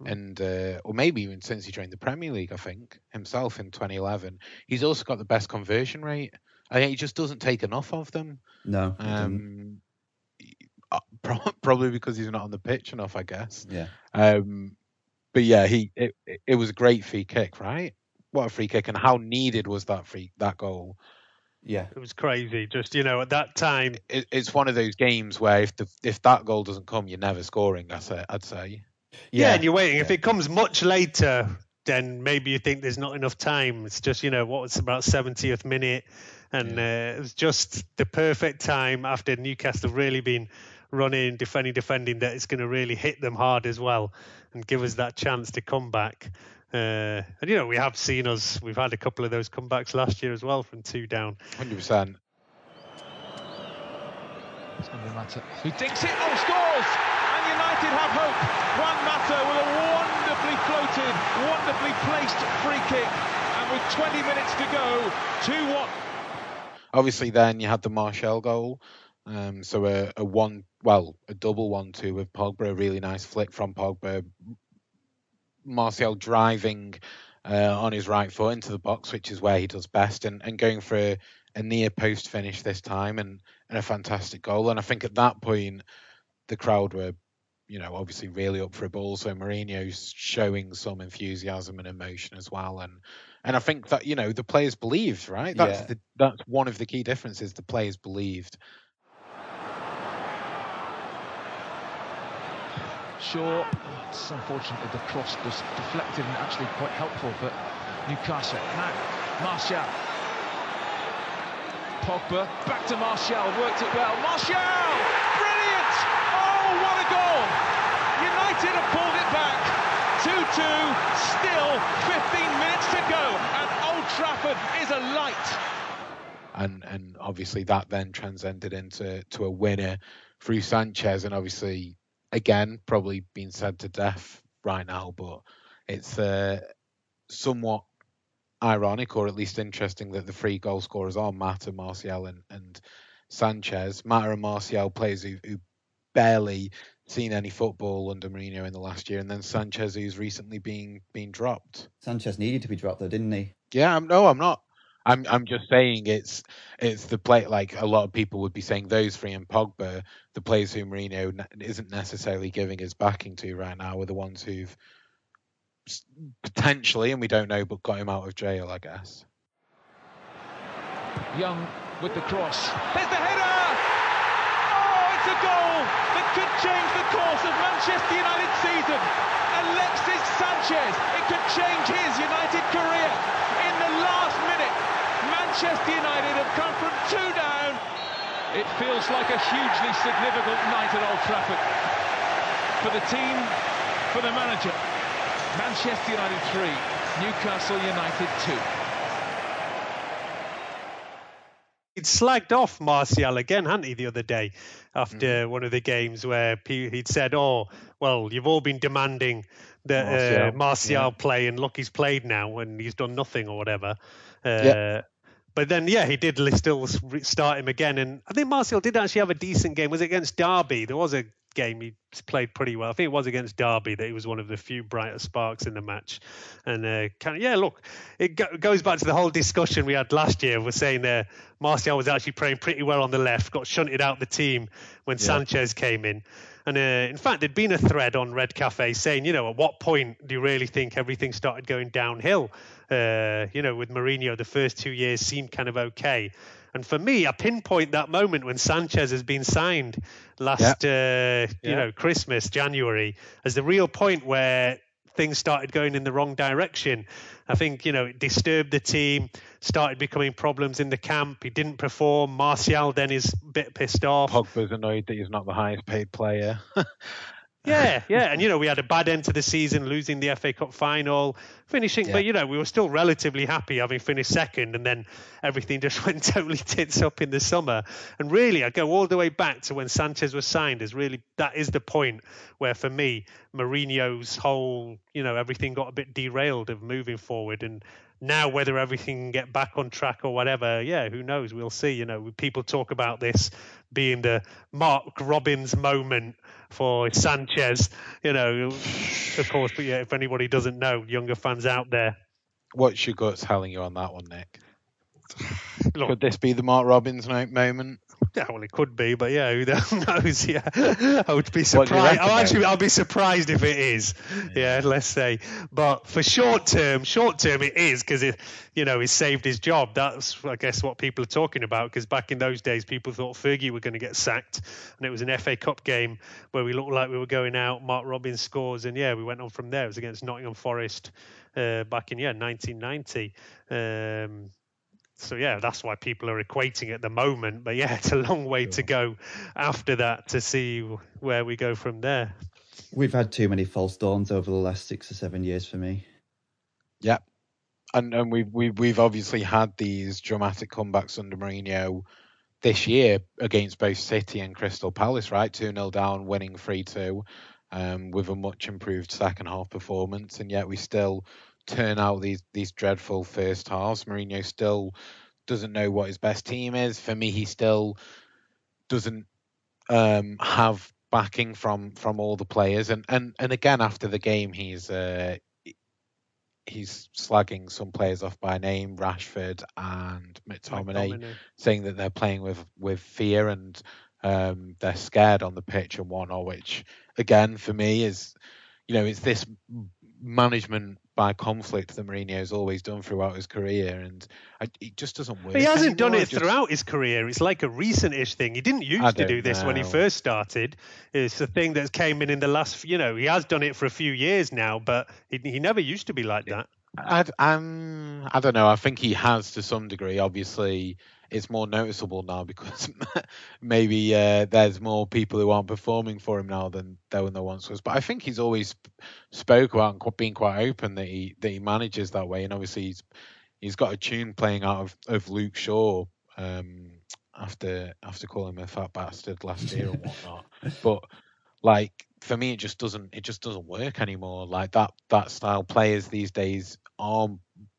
and or maybe even since he joined the Premier League, I think, himself in 2011. He's also got the best conversion rate. I think he just doesn't take enough of them.
No,
probably because he's not on the pitch enough, I guess.
Yeah.
But yeah, it was a great free kick, right? What a free kick, and how needed was that goal?
Yeah,
it was crazy. Just, you know, at that time,
it's one of those games where if that goal doesn't come, you're never scoring. I'd say.
Yeah, and you're waiting. Yeah. If it comes much later, then maybe you think there's not enough time. It's just, you know, what was about 70th minute, and it was just the perfect time after Newcastle really been running, defending, that it's going to really hit them hard as well and give us that chance to come back. And, you know, we've had a couple of those comebacks last year as well from 2 down.
100%.
It's going to be Mata, who dinks it, scores! And United have hope. Juan Mata with a wonderfully floated, wonderfully placed free kick. And with 20 minutes to go, 2-1.
Obviously, then you had the Martial goal. So a double 1-2 with Pogba, a really nice flick from Pogba. Martial driving on his right foot into the box, which is where he does best, and going for a near post finish this time, and a fantastic goal. And I think at that point, the crowd were, you know, obviously really up for a ball. So Mourinho's showing some enthusiasm and emotion as well. And I think that, you know, the players believed, right? That's one of the key differences. The players believed.
Sure, it's unfortunately the cross was deflected and actually quite helpful for Newcastle. Now, Martial. Pogba, back to Martial, worked it well. Martial! Brilliant! Oh, what a goal! United have pulled it back. 2-2, still 15 minutes to go, and Old Trafford is alight.
And obviously that then transcended into a winner through Sanchez, and obviously, again, probably being said to death right now, but it's somewhat ironic, or at least interesting, that the 3 goal scorers are Mata, Martial and Sanchez. Mata and Martial, players who barely seen any football under Mourinho in the last year, and then Sanchez, who's recently been dropped.
Sanchez needed to be dropped though, didn't he?
Yeah, I'm not. I'm just saying it's the play, like a lot of people would be saying those 3 and Pogba, the players who Mourinho isn't necessarily giving his backing to right now, are the ones who've potentially, and we don't know, but got him out of jail, I guess.
Young with the cross. There's the header! Oh, it's a goal that could change the course of Manchester United season. Alexis Sanchez, it could change his United career. In the last minute, Manchester United have come from 2 down It feels like a hugely significant night at Old Trafford for the team, for the manager. Manchester United 3, Newcastle United 2.
He'd slagged off Martial again, hadn't he, the other day after one of the games where he'd said, "Oh, well, you've all been demanding that Martial play, and look, he's played now and he's done nothing or whatever." But then, he did still start him again. And I think Martial did actually have a decent game. Was it against Derby? There was a game he played pretty well. I think it was against Derby that he was one of the few brighter sparks in the match. And look, it goes back to the whole discussion we had last year. We're saying Martial was actually playing pretty well on the left, got shunted out the team when Sanchez came in. And in fact, there'd been a thread on Red Cafe saying, at what point do you really think everything started going downhill? With Mourinho, the first 2 years seemed kind of okay. And for me, I pinpoint that moment when Sanchez has been signed last, Christmas, January, as the real point where things started going in the wrong direction. I think, it disturbed the team, started becoming problems in the camp. He didn't perform. Martial then is a bit pissed off.
Pogba's annoyed that he's not the highest paid player.
Yeah. And, we had a bad end to the season, losing the FA Cup final, finishing. But, we were still relatively happy having finished second. And then everything just went totally tits up in the summer. And really, I go all the way back to when Sanchez was signed. That is the point where, for me, Mourinho's whole, everything got a bit derailed of moving forward. And now whether everything can get back on track or whatever, who knows? We'll see. People talk about this being the Mark Robbins moment for Sanchez, of course. But if anybody doesn't know, younger fans out there.
What's your gut telling you on that one, Nick? Look, could this be the Mark Robbins moment?
Yeah, well, it could be, but who knows? I would be surprised. I'll be surprised if it is. Yeah, let's say. But for short term, it is, because he's saved his job. That's, I guess, what people are talking about. Because back in those days, people thought Fergie were going to get sacked, and it was an FA Cup game where we looked like we were going out. Mark Robbins scores, and we went on from there. It was against Nottingham Forest back in 1990. So, that's why people are equating at the moment. But, it's a long way to go after that to see where we go from there.
We've had too many false dawns over the last 6 or 7 years for me.
Yeah. And we've obviously had these dramatic comebacks under Mourinho this year against both City and Crystal Palace, right? 2-0 down, winning 3-2 with a much improved second half performance. And yet we still turn out these dreadful first halves. Mourinho still doesn't know what his best team is. For me, he still doesn't have backing from all the players. And again, after the game, he's slagging some players off by name, Rashford and McTominay, saying that they're playing with fear and they're scared on the pitch and whatnot, which again, for me, is, it's this management by conflict that Mourinho's always done throughout his career, and it just doesn't work.
He hasn't done it throughout his career. It's like a recent-ish thing. He didn't used to do this when he first started. It's a thing that came in the last, he has done it for a few years now, but he never used to be like that.
I don't know. I think he has to some degree. Obviously, it's more noticeable now because maybe there's more people who aren't performing for him now than there once was. But I think he's always spoke about and been quite open that he manages that way. And obviously, he's got a tune playing out of Luke Shaw after calling him a fat bastard last year and whatnot. But for me, it just doesn't work anymore. Like that style players these days are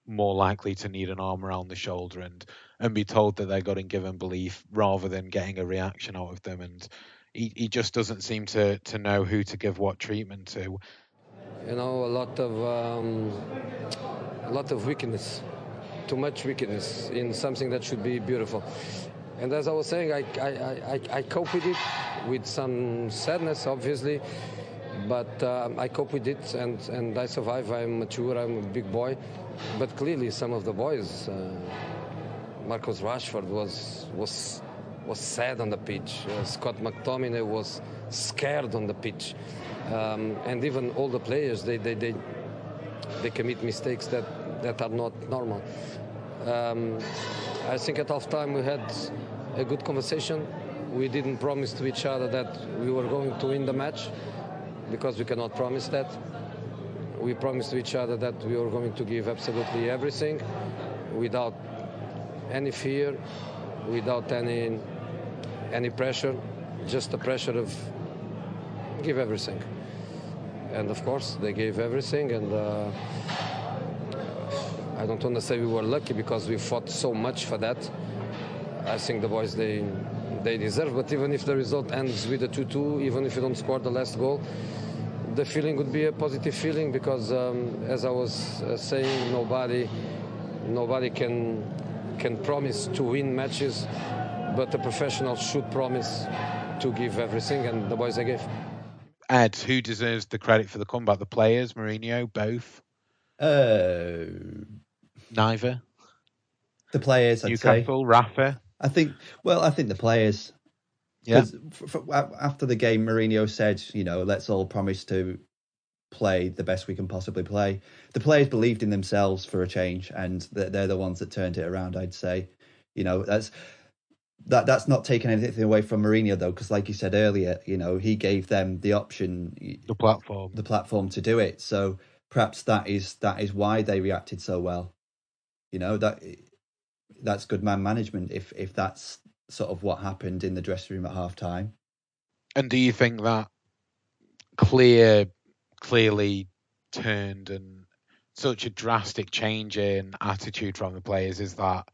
more likely to need an arm around the shoulder and be told that they're God given belief rather than getting a reaction out of them. And he just doesn't seem to know who to give what treatment to.
A lot of weakness, too much weakness in something that should be beautiful. And as I was saying, I cope with it with some sadness, obviously, but I cope with it and I survive. I'm mature, I'm a big boy. But clearly some of the boys, Marcus Rashford was sad on the pitch. Scott McTominay was scared on the pitch. And even all the players, they commit mistakes that are not normal. I think at half time we had a good conversation. We didn't promise to each other that we were going to win the match, because we cannot promise that. We promised to each other that we were going to give absolutely everything, without any fear, without any pressure, just the pressure of give everything. And of course, they gave everything, and I don't want to say we were lucky, because we fought so much for that. I think the boys, they deserve, but even if the result ends with a 2-2, even if you don't score the last goal, the feeling would be a positive feeling, because as I was saying, nobody can promise to win matches, but a professional should promise to give everything, and the boys, they gave.
Ed, who deserves the credit for the comeback? The players, Mourinho, both? Neither?
The players, I'd say.
Newcastle, Rafa?
I think the players.
Yeah.
After the game, Mourinho said, let's all promise to play the best we can possibly play. The players believed in themselves for a change, and they're the ones that turned it around, I'd say. That's not taking anything away from Mourinho, though, because like you said earlier, he gave them the option,
the platform
to do it. So perhaps that is why they reacted so well. That's good man management if that's sort of what happened in the dressing room at half time.
And do you think that clearly turned and such a drastic change in attitude from the players is that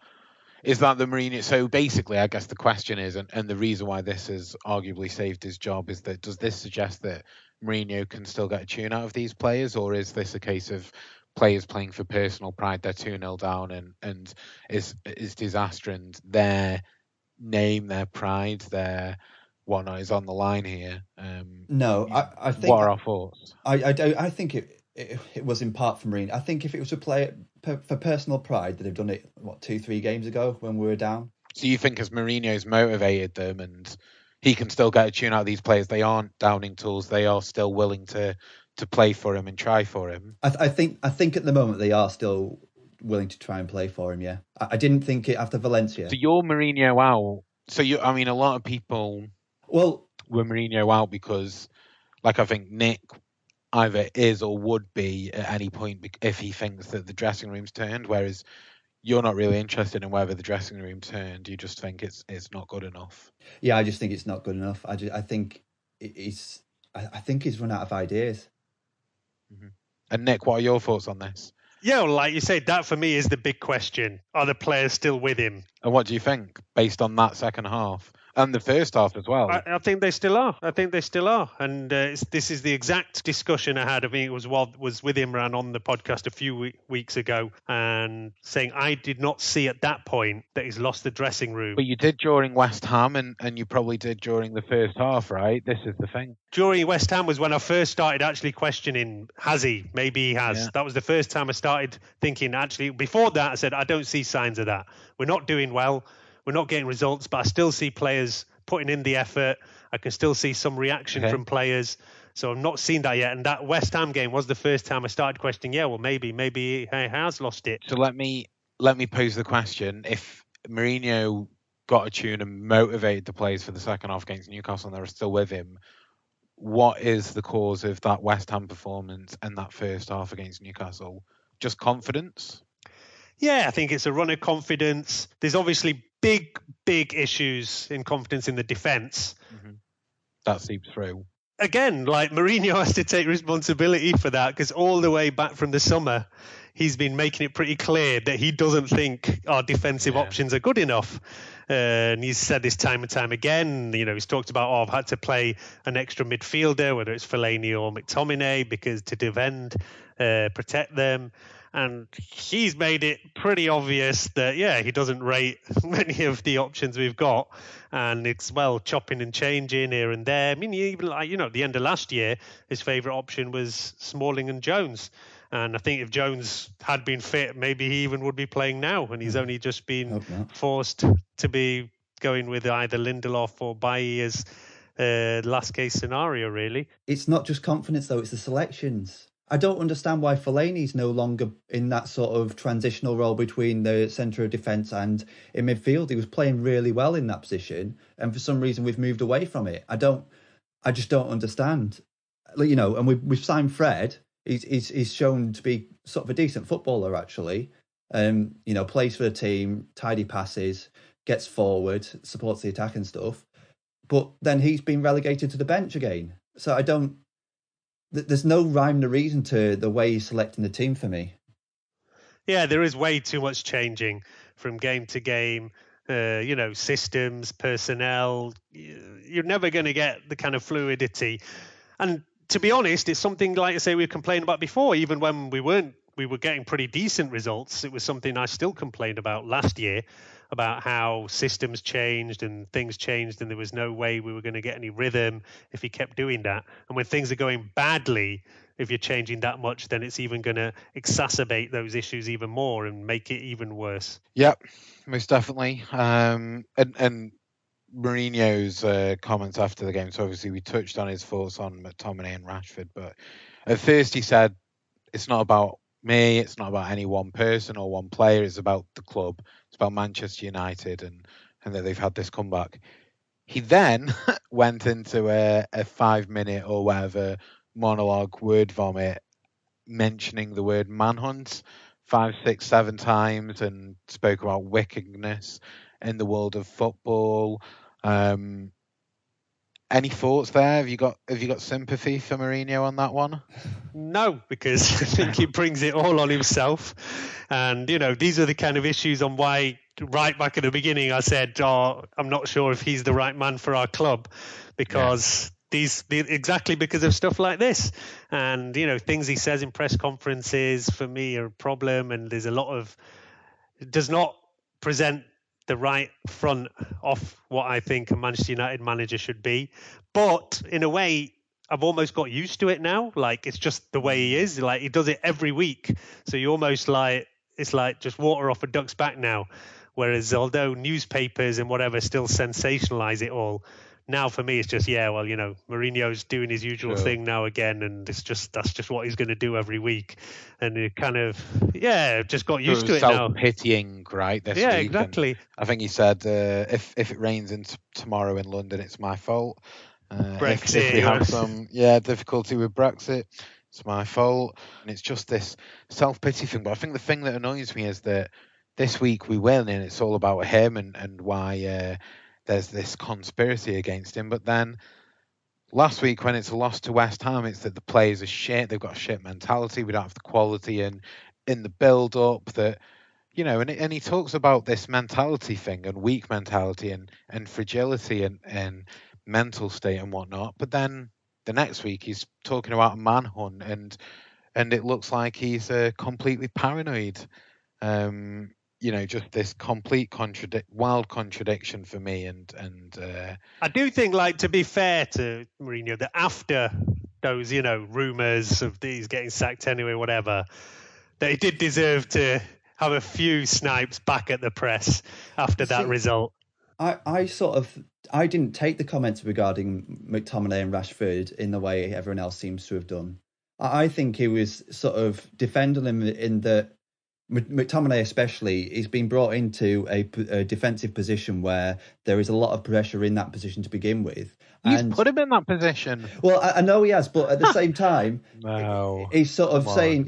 the Mourinho? So basically, I guess the question is, and the reason why this has arguably saved his job is that, does this suggest that Mourinho can still get a tune out of these players, or is this a case of players playing for personal pride? They're 2-0 down and is disaster, and their name, their pride, their whatnot is on the line here.
No, I think.
What are our thoughts?
I think it was in part from Mourinho. I think if it was a player for personal pride, that they've done it 2-3 games ago when we were down.
So you think as Mourinho's motivated them and he can still get a tune out of these players, they aren't downing tools, they are still willing to play for him and try for him?
I think at the moment they are still willing to try and play for him. Yeah, I didn't think it after Valencia.
So you're Mourinho out. So a lot of people were Mourinho out because, like, I think Nick either is or would be at any point if he thinks that the dressing room's turned, whereas you're not really interested in whether the dressing room turned. You just think it's not good enough.
Yeah, I just think it's not good enough. I think he's run out of ideas.
Mm-hmm. And Nick, what are your thoughts on this?
Yeah, well, like you said, that for me is the big question. Are the players still with him?
And what do you think based on that second half? And the first half as well.
I think they still are. And this is the exact discussion I had. I think it was with Imran on the podcast a few weeks ago, and saying I did not see at that point that he's lost the dressing room.
But you did during West Ham, and you probably did during the first half, right? This is the thing.
During West Ham was when I first started actually questioning, has he? Maybe he has. Yeah. That was the first time I started thinking, actually, before that, I said, I don't see signs of that. We're not doing well. We're not getting results, but I still see players putting in the effort. I can still see some reaction from players. So I'm not seeing that yet. And that West Ham game was the first time I started questioning, maybe he has lost it.
So let me pose the question. If Mourinho got a tune and motivated the players for the second half against Newcastle and they're still with him, what is the cause of that West Ham performance and that first half against Newcastle? Just confidence?
Yeah, I think it's a run of confidence. There's obviously big issues in confidence in the defence.
Mm-hmm. That seeps through.
Again, like Mourinho has to take responsibility for that, because all the way back from the summer, he's been making it pretty clear that he doesn't think our defensive options are good enough. And he's said this time and time again. He's talked about, I've had to play an extra midfielder, whether it's Fellaini or McTominay, because to defend, protect them. And he's made it pretty obvious that, he doesn't rate many of the options we've got. And it's, chopping and changing here and there. I mean, even at the end of last year, his favourite option was Smalling and Jones. And I think if Jones had been fit, maybe he even would be playing now. And he's only just been forced to be going with either Lindelof or Bailly as last case scenario, really.
It's not just confidence, though. It's the selections. I don't understand why Fellaini's no longer in that sort of transitional role between the centre of defence and in midfield. He was playing really well in that position, and for some reason we've moved away from it. I just don't understand. And we've signed Fred. He's shown to be sort of a decent footballer actually. Plays for the team, tidy passes, gets forward, supports the attack and stuff. But then he's been relegated to the bench again. So there's no rhyme or reason to the way he's selecting the team for me.
Yeah, there is way too much changing from game to game. Systems, personnel. You're never going to get the kind of fluidity. And to be honest, it's something like I say we complained about before. Even when we were getting pretty decent results. It was something I still complained about last year, about how systems changed and things changed, and there was no way we were going to get any rhythm if he kept doing that. And when things are going badly, if you're changing that much, then it's even going to exacerbate those issues even more and make it even worse.
Yep, most definitely. And Mourinho's comments after the game, so obviously we touched on his thoughts on McTominay and Rashford, but at first he said, it's not about me, it's not about any one person or one player, it's about the club, it's about Manchester United and that they've had this comeback. He then went into a 5-minute or whatever monologue word vomit mentioning the word manhunt 5, 6, 7 times and spoke about wickedness in the world of football. Any thoughts there? Have you got sympathy for Mourinho on that one?
No, because I think he brings it all on himself. And, these are the kind of issues on why right back at the beginning I said, I'm not sure if he's the right man for our club because exactly because of stuff like this. And, things he says in press conferences for me are a problem. And there's a lot of, it does not present the right front of what I think a Manchester United manager should be. But in a way, I've almost got used to it now. Like, it's just the way he is. Like, he does it every week. So you almost it's like just water off a duck's back now. Whereas although newspapers and whatever still sensationalize it all, now for me it's just, Mourinho's doing his usual thing now again, and that's just what he's going to do every week. And it kind of, just got used to it now.
Self-pitying, right, this week.
Yeah, exactly.
And I think he said, if it rains tomorrow in London, it's my fault.
Brexit.
If we have some difficulty with Brexit, it's my fault. And it's just this self-pity thing. But I think the thing that annoys me is that this week we win and it's all about him and why there's this conspiracy against him. But then last week when it's a loss to West Ham, it's that the players are shit. They've got a shit mentality. We don't have the quality in the build-up that, and he talks about this mentality thing and weak mentality and fragility and mental state and whatnot. But then the next week he's talking about a manhunt and it looks like he's completely paranoid. Just this complete wild contradiction for me. And
I do think, to be fair to Mourinho, that after those, rumours of these getting sacked anyway, whatever, that he did deserve to have a few snipes back at the press after that result.
I didn't take the comments regarding McTominay and Rashford in the way everyone else seems to have done. I think he was sort of defending him in that McTominay especially is being brought into a defensive position where there is a lot of pressure in that position to begin with.
He's put him in that position.
Well, I know he has, but at the same time, he's sort of saying,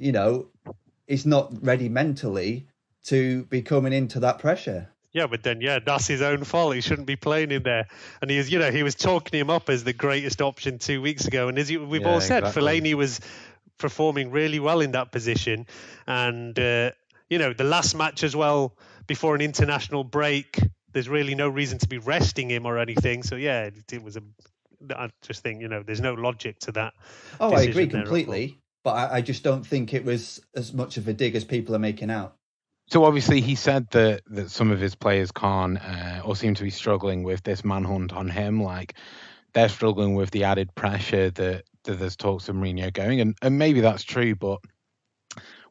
he's not ready mentally to be coming into that pressure.
Yeah, but then, that's his own fault. He shouldn't be playing in there. And he was talking him up as the greatest option 2 weeks ago. And as we've all said, exactly. Fellaini was performing really well in that position. And, the last match as well, before an international break, there's really no reason to be resting him or anything. So, it was I just think, there's no logic to that.
Oh, I agree completely. But I just don't think it was as much of a dig as people are making out.
So obviously he said that some of his players can't or seem to be struggling with this manhunt on him. Like they're struggling with the added pressure that there's talks of Mourinho going. And maybe that's true. But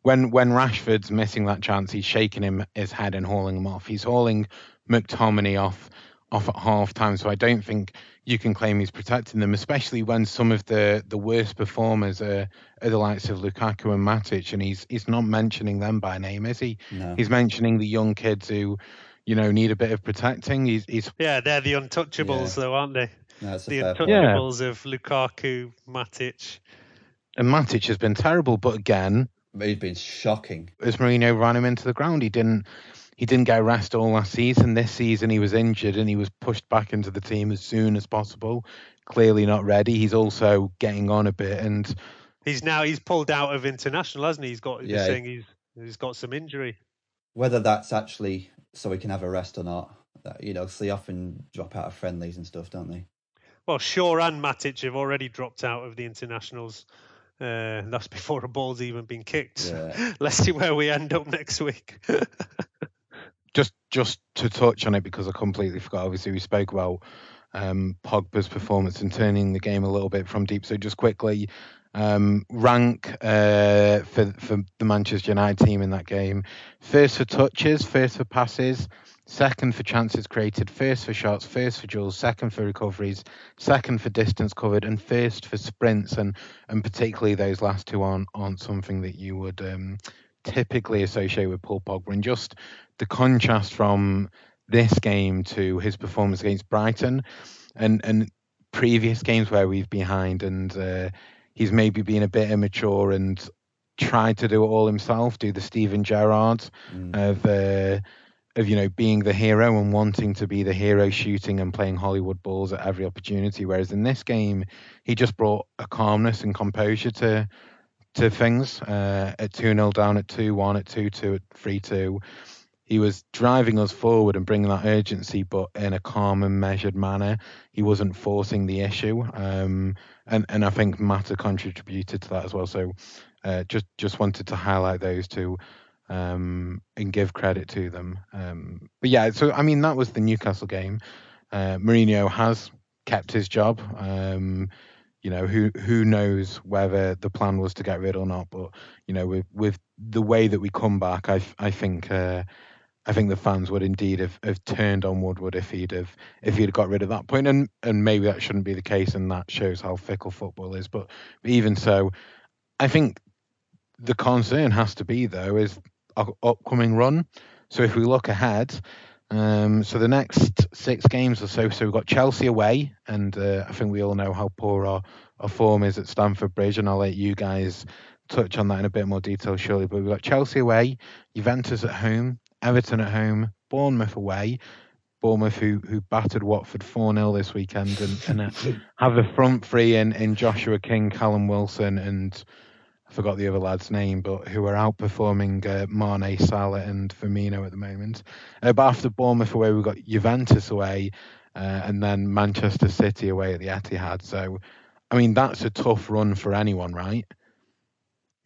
when Rashford's missing that chance, he's shaking his head and hauling him off. He's hauling McTominay off off at half time. So I don't think you can claim he's protecting them, especially when some of the worst performers are the likes of Lukaku and Matic, and he's not mentioning them by name, is he?
No.
He's mentioning the young kids who, need a bit of protecting. He's
Yeah, they're the untouchables, though, aren't they?
No, that's a
The
fair point.
untouchables of Lukaku, Matic.
And Matic has been terrible, but again,
He's been shocking.
as Mourinho ran him into the ground, he didn't get a rest all last season. This season he was injured and he was pushed back into the team as soon as possible. Clearly not ready. He's also getting on a bit, and
He's pulled out of international, hasn't he? He's saying he's got some injury.
Whether that's actually so he can have a rest or not, because they often drop out of friendlies and stuff, don't they?
Well, Shaw and Matic have already dropped out of the internationals. That's before a ball's even been kicked.
Yeah.
Let's see where we end up next week.
just to touch on it, because I completely forgot. Obviously, we spoke about Pogba's performance and turning the game a little bit from deep. So just quickly, rank for the Manchester United team in that game: first for touches, first for passes, second for chances created, first for shots, first for duels, second for recoveries, second for distance covered, and first for sprints. And particularly those last two aren't something that you would typically associate with Paul Pogba. And just the contrast from this game to his performance against Brighton and previous games where we've been behind, and he's maybe been a bit immature and tried to do it all himself, do the Steven Gerrard of being the hero and wanting to be the hero, shooting and playing Hollywood balls at every opportunity. Whereas in this game, he just brought a calmness and composure to things. At 2-0 down, at 2-1, at 2-2, at 3-2. He was driving us forward and bringing that urgency, but in a calm and measured manner. He wasn't forcing the issue. And I think Mata contributed to that as well. So just wanted to highlight those two and give credit to them. But yeah, so I mean, that was the Newcastle game. Mourinho has kept his job. Who knows whether the plan was to get rid or not, but with the way that we come back, I think the fans would indeed have turned on Woodward if he'd got rid of that point, and maybe that shouldn't be the case, and that shows how fickle football is. But even so, I think the concern has to be, though, is our upcoming run. So if we look ahead, so the next 6 games or so we've got Chelsea away, and I think we all know how poor our form is at Stamford Bridge, and I'll let you guys touch on that in a bit more detail shortly. But we've got Chelsea away, Juventus at home, Everton at home, Bournemouth away. Bournemouth who battered Watford 4-0 this weekend and have the front three in Joshua King, Callum Wilson, and I forgot the other lad's name, but who are outperforming Mane, Salah and Firmino at the moment. But after Bournemouth away, we've got Juventus away and then Manchester City away at the Etihad. So, I mean, that's a tough run for anyone, right?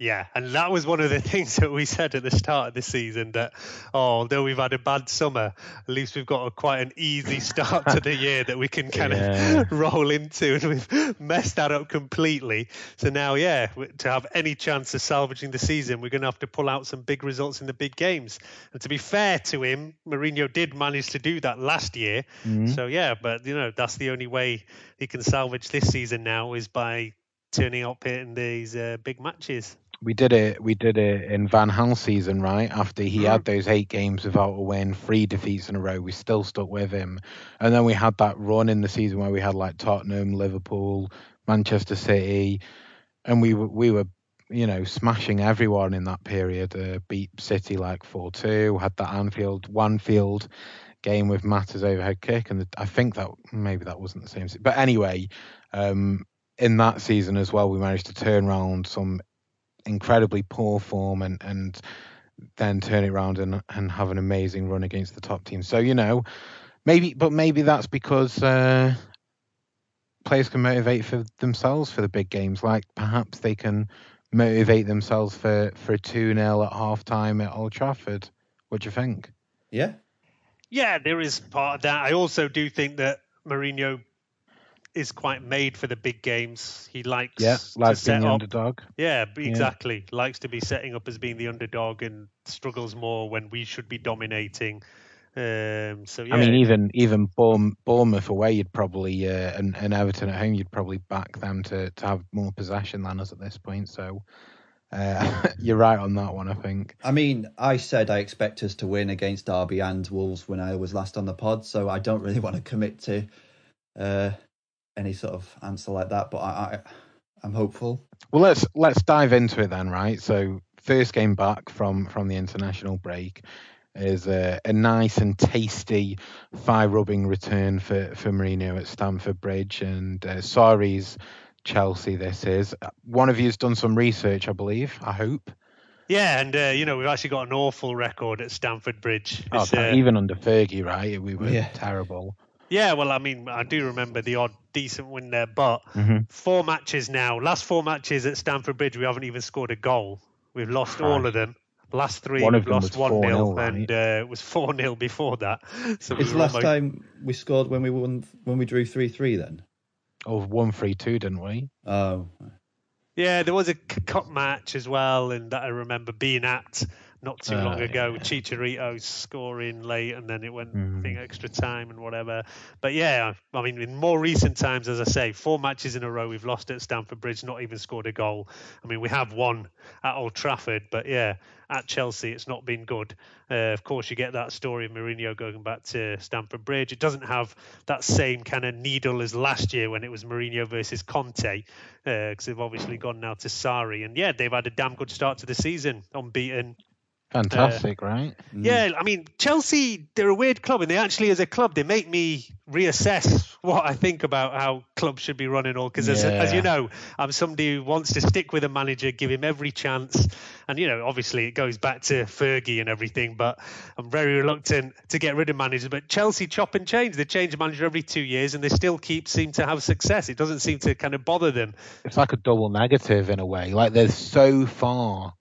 Yeah, and that was one of the things that we said at the start of the season, that although we've had a bad summer, at least we've got quite an easy start to the year that we can kind of roll into, and we've messed that up completely. So now, to have any chance of salvaging the season, we're going to have to pull out some big results in the big games. And to be fair to him, Mourinho did manage to do that last year. So but that's the only way he can salvage this season now, is by turning up in these big matches.
We did it in Van Gaal's season, right? After he had those 8 games without a win, 3 defeats in a row, we still stuck with him. And then we had that run in the season where we had like Tottenham, Liverpool, Manchester City, and we were smashing everyone in that period. Beat City like 4-2, had that Anfield game with Mata's overhead kick, and I think that maybe that wasn't the same. But anyway, in that season as well, we managed to turn around some incredibly poor form and then turn it around and have an amazing run against the top team. So maybe that's because players can motivate for themselves for the big games, like perhaps they can motivate themselves for a 2-0 at half time at Old Trafford. What do you think?
Yeah, there is part of that. I also do think that Mourinho is quite made for the big games. He likes to set
being the
up.
Underdog.
Yeah, exactly. Likes to be setting up as being the underdog and struggles more when we should be dominating. So yeah,
I mean, even Bournemouth away, you'd probably and Everton at home, you'd probably back them to have more possession than us at this point. So you're right on that one, I think.
I mean, I said I expect us to win against Derby and Wolves when I was last on the pod, so I don't really want to commit to any sort of answer like that. But I'm hopeful.
Well, let's dive into it then, right? So first game back from the international break is a nice and tasty thigh-rubbing return for Mourinho at Stamford Bridge, and Sarri's Chelsea. This is one of you's done some research, I believe. I hope.
Yeah, and we've actually got an awful record at Stamford Bridge.
Even under Fergie, right? We were terrible.
Yeah, well, I mean, I do remember the odd decent win there, but 4 matches now. Last 4 matches at Stamford Bridge, we haven't even scored a goal. We've lost all of them. Last 3, we've lost 1-0, right? And it was 4-0 before that. So
it's last time we scored when we drew 3-3 then?
Oh, 1-3-2, didn't we?
Oh.
Yeah, there was a cup match as well, and that I remember being at not too long ago. Yeah. Chicharito scoring late, and then it went I think extra time and whatever. But yeah, I mean, in more recent times, as I say, 4 matches in a row we've lost at Stamford Bridge, not even scored a goal. I mean, we have won at Old Trafford, but yeah, at Chelsea it's not been good. Of course, you get that story of Mourinho going back to Stamford Bridge. It doesn't have that same kind of needle as last year when it was Mourinho versus Conte, because they've obviously gone now to Sarri. And yeah, they've had a damn good start to the season, unbeaten.
Fantastic, right?
Yeah, I mean, Chelsea, they're a weird club, and they actually, as a club, they make me reassess what I think about how clubs should be running all. Because as you know, I'm somebody who wants to stick with a manager, give him every chance. And, obviously it goes back to Fergie and everything, but I'm very reluctant to get rid of managers. But Chelsea chop and change. They change manager every 2 years, and they still seem to have success. It doesn't seem to kind of bother them.
It's like a double negative in a way. Like they're so far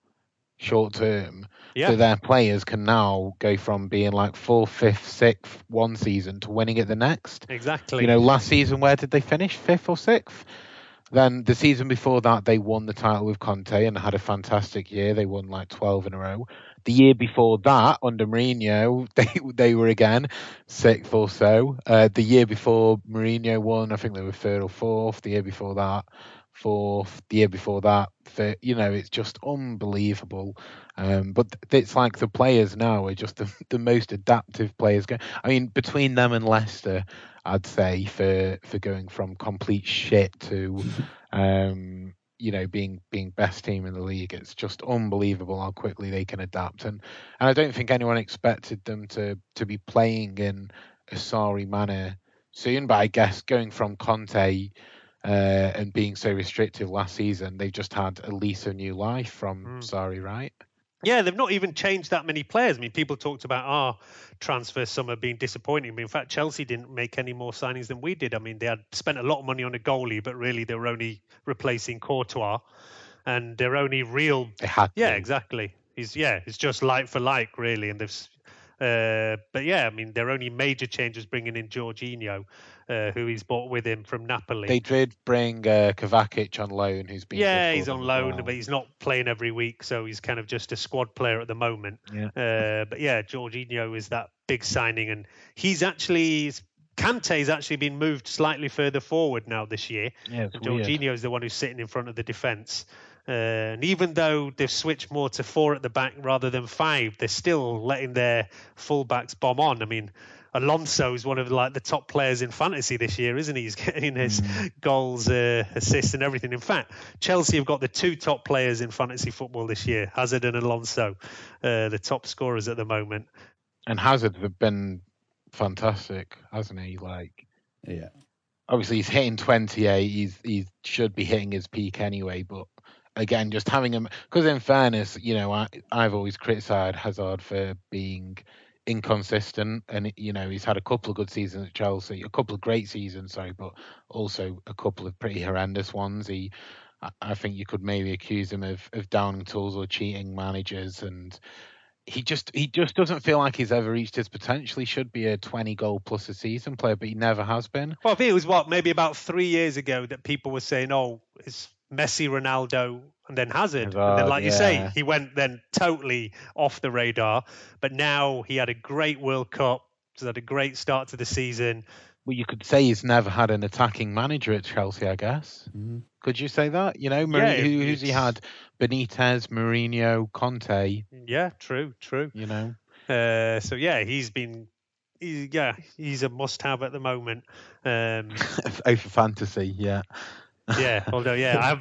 short term that their players can now go from being like 4th, 5th, 6th one season to winning it the next.
Exactly.
Last season, where did they finish? 5th or 6th? Then the season before that, they won the title with Conte and had a fantastic year. They won like 12 in a row. The year before that, under Mourinho, they were again 6th or so. The year before Mourinho won, I think they were 3rd or 4th. The year before that, 4th. The year before that, 3rd. It's just unbelievable. But it's like the players now are just the most adaptive players. I mean, between them and Leicester, I'd say for going from complete shit to being best team in the league, it's just unbelievable how quickly they can adapt. And I don't think anyone expected them to be playing in a Sarri manner soon. But I guess going from Conte and being so restrictive last season, they've just had at least a new life from Sarri, right?
Yeah, they've not even changed that many players. I mean, people talked about our transfer summer being disappointing. I mean, in fact, Chelsea didn't make any more signings than we did. I mean, they had spent a lot of money on a goalie, but really they were only replacing Courtois, and their only real...
They had to.
Yeah, exactly. It's just like for like, really. And they've... but yeah, I mean, their only major change was bringing in Jorginho, who he's bought with him from Napoli.
They did bring Kovacic on loan, who's been
he's on loan, but he's not playing every week, so he's kind of just a squad player at the moment. But yeah, Jorginho is that big signing, and Kante's actually been moved slightly further forward now this year.
Yeah,
Jorginho is the one who's sitting in front of the defence. And even though they've switched more to 4 at the back rather than 5, they're still letting their fullbacks bomb on. I mean, Alonso is one of the top players in fantasy this year, isn't he? He's getting his goals, assists and everything. In fact, Chelsea have got the 2 top players in fantasy football this year, Hazard and Alonso, the top scorers at the moment.
And Hazard have been fantastic, hasn't he? Obviously he's hitting 28. He should be hitting his peak anyway, but again, just having him, because in fairness, I've always criticised Hazard for being inconsistent, and he's had a couple of good seasons at Chelsea, a couple of great seasons, but also a couple of pretty horrendous ones. I think you could maybe accuse him of downing tools or cheating managers, and he just doesn't feel like he's ever reached his potential. He should be a 20 goal plus a season player, but he never has been.
Well, I think it was maybe about 3 years ago that people were saying, it's Messi, Ronaldo and then Hazard. And then, like you say, he went then totally off the radar. But now he had a great World Cup. He's had a great start to the season.
Well, you could say he's never had an attacking manager at Chelsea, I guess.
Mm.
Could you say that? You know,
Yeah,
who's he had? Benitez, Mourinho, Conte.
Yeah, true.
You know.
So yeah, he's a must-have at the moment.
Oh, for fantasy, yeah.
Yeah, although I've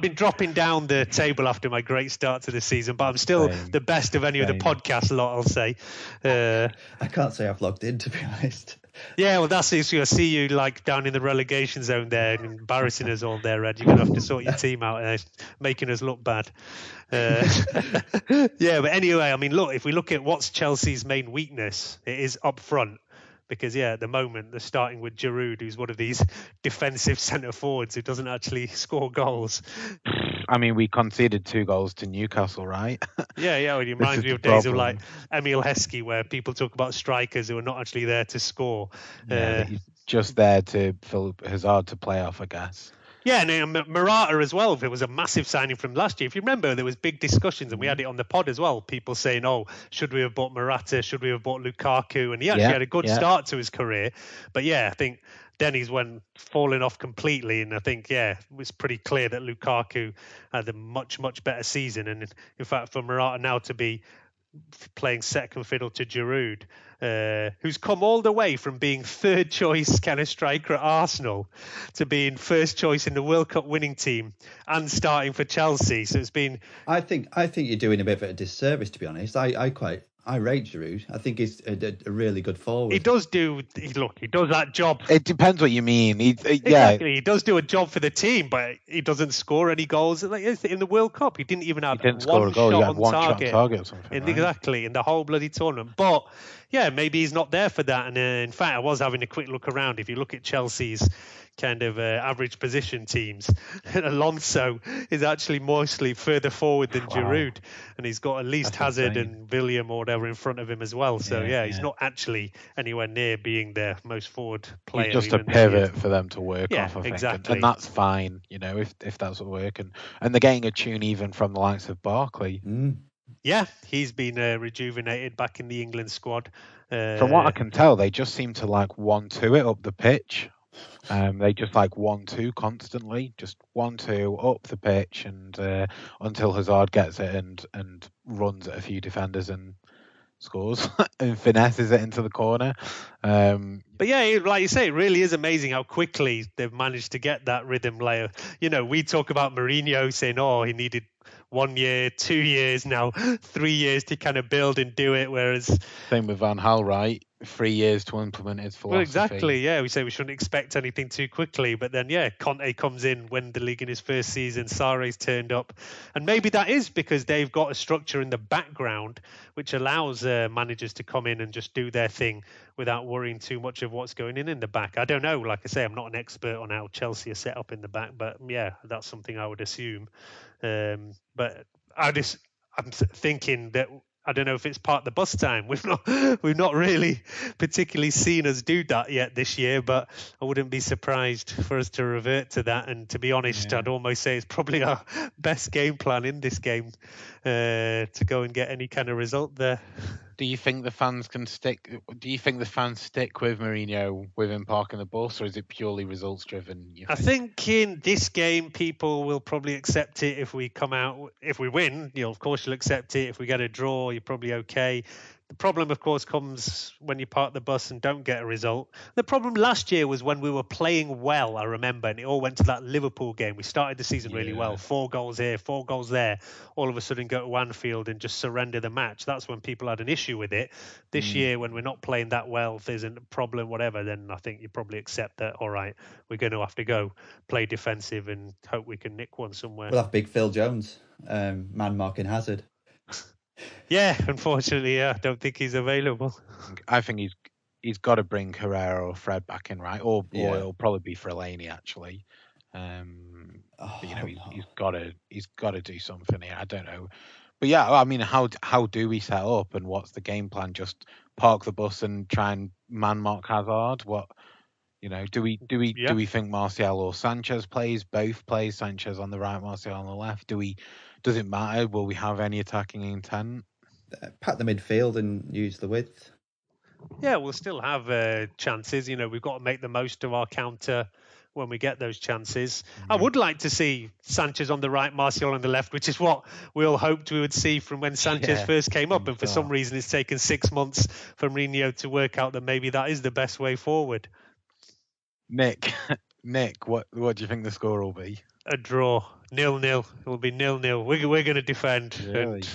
been dropping down the table after my great start to the season, but I'm still the best of any of the podcast lot, I'll say.
I can't say I've logged in, to be honest.
Yeah, well, that's it. I see you like down in the relegation zone there, and embarrassing us all there, Ed. You're gonna have to sort your team out, making us look bad. Yeah, but anyway, I mean, look, if we look at what's Chelsea's main weakness, it is up front. Because, at the moment, they're starting with Giroud, who's one of these defensive centre forwards who doesn't actually score goals.
I mean, we conceded 2 goals to Newcastle, right?
Yeah, it reminds me of days of like Emil Heskey, where people talk about strikers who are not actually there to score.
He's just there for Hazard to play off, I guess.
Yeah, and Morata as well. It was a massive signing from last year. If you remember, there was big discussions, and we had it on the pod as well. People saying, "Oh, should we have bought Morata? Should we have bought Lukaku?" And he actually had a good start to his career. But I think then he's falling off completely. And I think it was pretty clear that Lukaku had a much better season. And in fact, for Morata now to be playing second fiddle to Giroud, who's come all the way from being third choice kind of striker at Arsenal to being first choice in the World Cup winning team and starting for Chelsea. So it's been.
I think you're doing a bit of a disservice, to be honest. I rate Giroud. I think he's a really good forward.
He does that job.
It depends what you mean.
Exactly. He does do a job for the team, but he doesn't score any goals. Like in the World Cup, he didn't even have one shot on target.
Or something, right?
Exactly, in the whole bloody tournament. But maybe he's not there for that. And in fact, I was having a quick look around. If you look at Chelsea's kind of average position teams, Alonso is actually mostly further forward than Giroud, and he's got at least Hazard and William or whatever in front of him as well. So he's not actually anywhere near being their most forward player.
He's just a pivot for them to work off, I think.
Exactly.
And that's fine, if that's what working. And they're getting a tune even from the likes of Barkley.
Yeah, he's been rejuvenated back in the England squad.
From what I can tell, they just seem to 1-2 it up the pitch. They just 1-2 constantly, just 1-2 up the pitch, and until Hazard gets it and runs at a few defenders and scores and finesses it into the corner.
But like you say, it really is amazing how quickly they've managed to get that rhythm layer. We talk about Mourinho saying, he needed 1 year, 2 years, now 3 years to kind of build and do it. Whereas
same with Van Gaal, right? 3 years to implement his philosophy.
Well, exactly. We say we shouldn't expect anything too quickly, but then Conte comes in when the league in his first season, Sarri's turned up, and maybe that is because they've got a structure in the background which allows managers to come in and just do their thing without worrying too much of what's going in the back. I don't know. Like I say, I'm not an expert on how Chelsea are set up in the back, but that's something I would assume. But I'm thinking that I don't know if it's part of the bus time. We've not really particularly seen us do that yet this year, but I wouldn't be surprised for us to revert to that. And to be honest, I'd almost say it's probably our best game plan in this game to go and get any kind of result there.
Do you think the fans stick with Mourinho with him parking the bus, or is it purely results driven?
I think in this game, people will probably accept it if we come out. If we win, of course you'll accept it. If we get a draw, you're probably okay. The problem, of course, comes when you park the bus and don't get a result. The problem last year was when we were playing well, I remember, and it all went to that Liverpool game. We started the season really well, 4 goals here, 4 goals there. All of a sudden go to Anfield and just surrender the match. That's when people had an issue with it. This year, when we're not playing that well, if there's a problem, whatever, then I think you probably accept that, all right, we're going to have to go play defensive and hope we can nick one somewhere.
We'll have big Phil Jones, man marking Hazard.
Yeah, unfortunately, I don't think he's available.
I think he's got to bring Herrera or Fred back in, right? Or it'll probably be Fellaini actually. He's got to do something here. I don't know, but I mean, how do we set up and what's the game plan? Just park the bus and try and man mark Hazard? What? You know, do we think Martial or Sanchez plays? Both plays, Sanchez on the right, Martial on the left. Does it matter? Will we have any attacking intent?
Pack the midfield and use the width.
Yeah, we'll still have chances. You know, we've got to make the most of our counter when we get those chances. I would like to see Sanchez on the right, Martial on the left, which is what we all hoped we would see from when Sanchez first came up. And for some reason, it's taken 6 months for Mourinho to work out that maybe that is the best way forward.
Nick, what do you think the score will be?
A draw, 0-0. It will be 0-0. We're going to defend.
Really?
And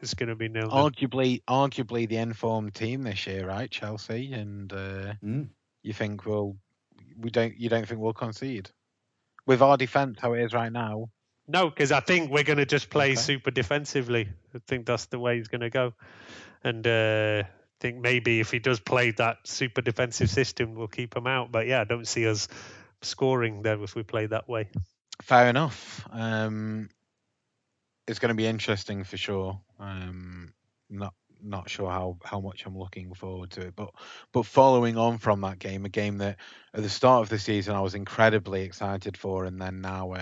it's going to be 0-0.
Arguably the informed team this year, right? Chelsea, and you think you don't think we'll concede with our defence how it is right now?
No, because I think we're going to just play super defensively. I think that's the way he's going to go, and I think maybe if he does play that super defensive system, we'll keep him out. But yeah, I don't see us scoring there if we play that way.
Fair enough. It's going to be interesting for sure. Not sure how much I'm looking forward to it, but following on from that game, a game that at the start of the season I was incredibly excited for, and then now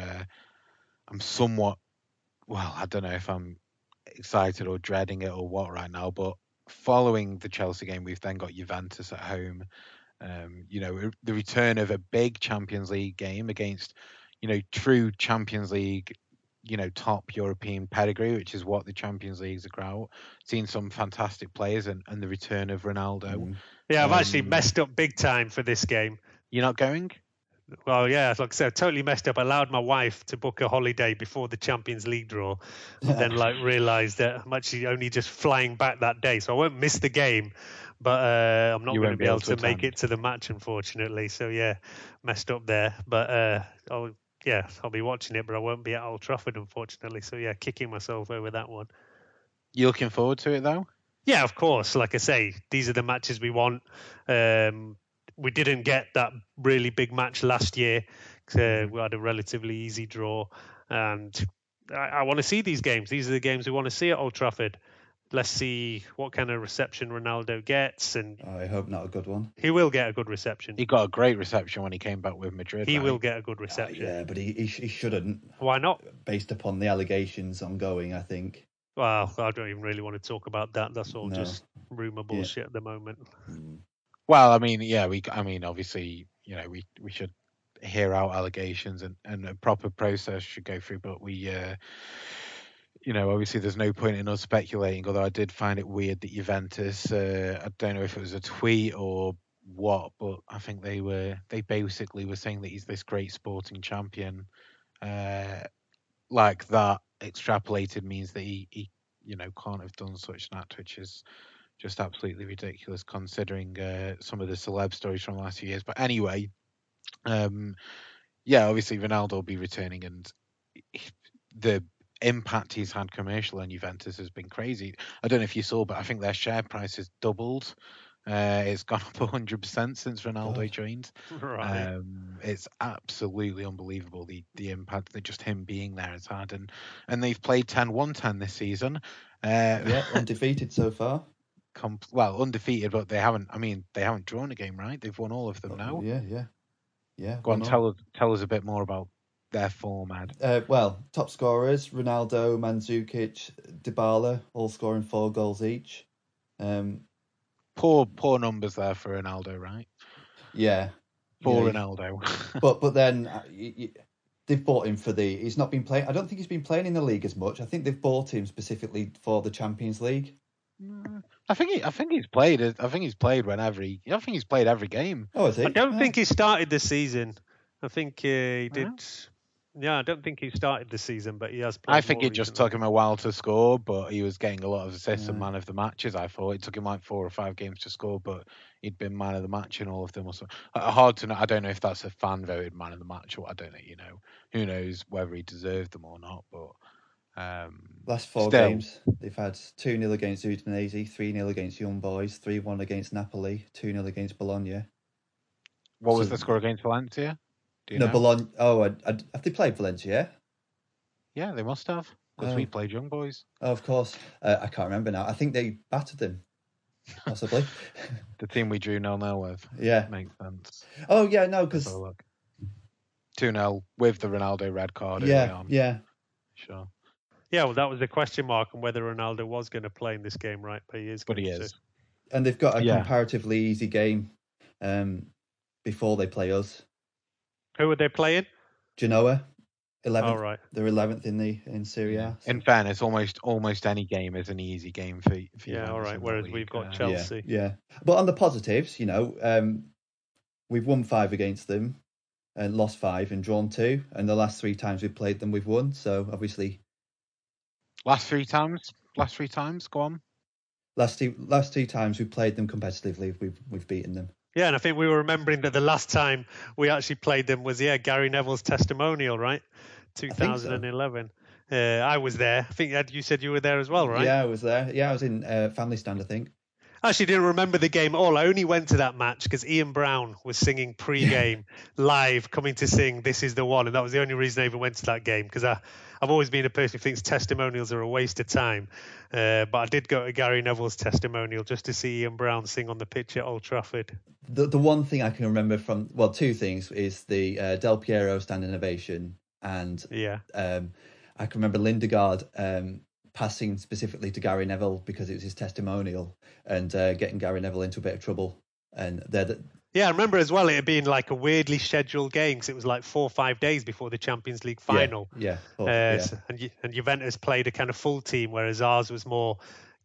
I'm somewhat, well, I don't know if I'm excited or dreading it or what right now, but following the Chelsea game, we've then got Juventus at home. You know, the return of a big Champions League game against, you know, true Champions League, you know, top European pedigree, which is what the Champions League's about. Seen some fantastic players and the return of Ronaldo.
Yeah, I've actually messed up big time for this game.
You're not going?
Well, yeah, like I said, totally messed up. I allowed my wife to book a holiday before the Champions League draw, and then realised that I'm actually only just flying back that day, so I won't miss the game, but I'm not going to be able to make it to the match, unfortunately. So yeah, messed up there. But I'll be watching it, but I won't be at Old Trafford, unfortunately. So yeah, kicking myself over that one.
You looking forward to it though?
Yeah, of course. Like I say, these are the matches we want. We didn't get that really big match last year. We had a relatively easy draw, and I want to see these games. These are the games we want to see at Old Trafford. Let's see what kind of reception Ronaldo gets, and
I hope not a good one.
He will get a good reception.
He got a great reception when he came back with Madrid.
He will get a good reception.
Yeah, but he shouldn't.
Why not?
Based upon the allegations ongoing, I think.
Well, I don't even really want to talk about that. That's all just rumour bullshit at the moment.
Well, I mean, obviously, you know, we should hear out allegations and a proper process should go through, but we, you know, obviously there's no point in us speculating, although I did find it weird that Juventus, I don't know if it was a tweet or what, but I think they basically were saying that he's this great sporting champion, like that extrapolated means that he you know, can't have done such an act, which is just absolutely ridiculous considering some of the celeb stories from the last few years. But anyway, yeah, obviously Ronaldo will be returning, and the impact he's had commercial on Juventus has been crazy. I don't know if you saw, but I think their share price has doubled. It's gone up 100% since Ronaldo joined.
Right.
It's absolutely unbelievable the impact that just him being there has had, and they've played 10-1-10 this season.
Yeah, undefeated so far.
Well, undefeated, but they haven't drawn a game, right? They've won all of them now.
Yeah.
Go on, tell us a bit more about their form, Ed.
Well, top scorers: Ronaldo, Mandzukic, Dybala, all scoring 4 goals each.
Poor numbers there for Ronaldo, right?
Yeah.
Poor Ronaldo.
but then they've bought him for he's not been playing. I don't think he's been playing in the league as much. I think they've bought him specifically for the Champions League.
I think he's played. I think he's played every game.
Oh, is he?
I don't think he started this season. I think he did. Yeah, I don't think he started the season, but he has played.
I think it just took him a while to score, but he was getting a lot of assists and man of the matches. I thought it took him like 4 or 5 games to score, but he'd been man of the match in all of them. Also, hard to know. I don't know if that's a fan voted man of the match or I don't know. You know, who knows whether he deserved them or not. But
last 4 games, they've had 2-0 against Udinese, 3-0 against Young Boys, 3-1 against Napoli, 2-0 against Bologna.
What was the score against Valencia? Do you know?
Bologna. Oh, have they played Valencia?
Yeah, they must have, because we played Young Boys.
Oh, of course. I can't remember now. I think they battered them. possibly.
The team we drew 0-0 with.
Yeah.
Makes sense.
Oh, yeah, no,
Let's
because...
have a look. 2-0 with the Ronaldo red card early
Yeah,
on.
yeah.
Sure.
Yeah, well, that was the question mark on whether Ronaldo was going to play in this game, right? But he is.
But he
going to.
is.
And they've got a
Yeah.
comparatively easy game before they play us.
Who are they playing?
Genoa, 11th.
All right.
They're 11th in Serie A. So.
In fairness, almost any game is an easy game for
Yeah, all right. Whereas we've got Chelsea.
Yeah. But on the positives, we've won 5 against them and lost 5 and drawn 2. And the last 3 times we've played them, we've won. So obviously...
Last three times, go on.
Last two times we've played them competitively, we've beaten them.
Yeah, and I think we were remembering that the last time we actually played them was Gary Neville's testimonial, right? 2011. I was there. I think Ed, you said you were there as well, right?
Yeah, I was there. Yeah, I was in family stand, I think.
I actually didn't remember the game at all. I only went to that match because Ian Brown was singing pre-game live, coming to sing "This Is the One," and that was the only reason I even went to that game, because I've always been a person who thinks testimonials are a waste of time. But I did go to Gary Neville's testimonial just to see Ian Brown sing on the pitch at Old Trafford.
The one thing I can remember from, well, 2 things, is the Del Piero standing ovation, and I can remember Lindegaard passing specifically to Gary Neville because it was his testimonial, and getting Gary Neville into a bit of trouble. And
I remember as well it being like a weirdly scheduled game, because it was like 4 or 5 days before the Champions League final. And Juventus played a kind of full team, whereas ours was more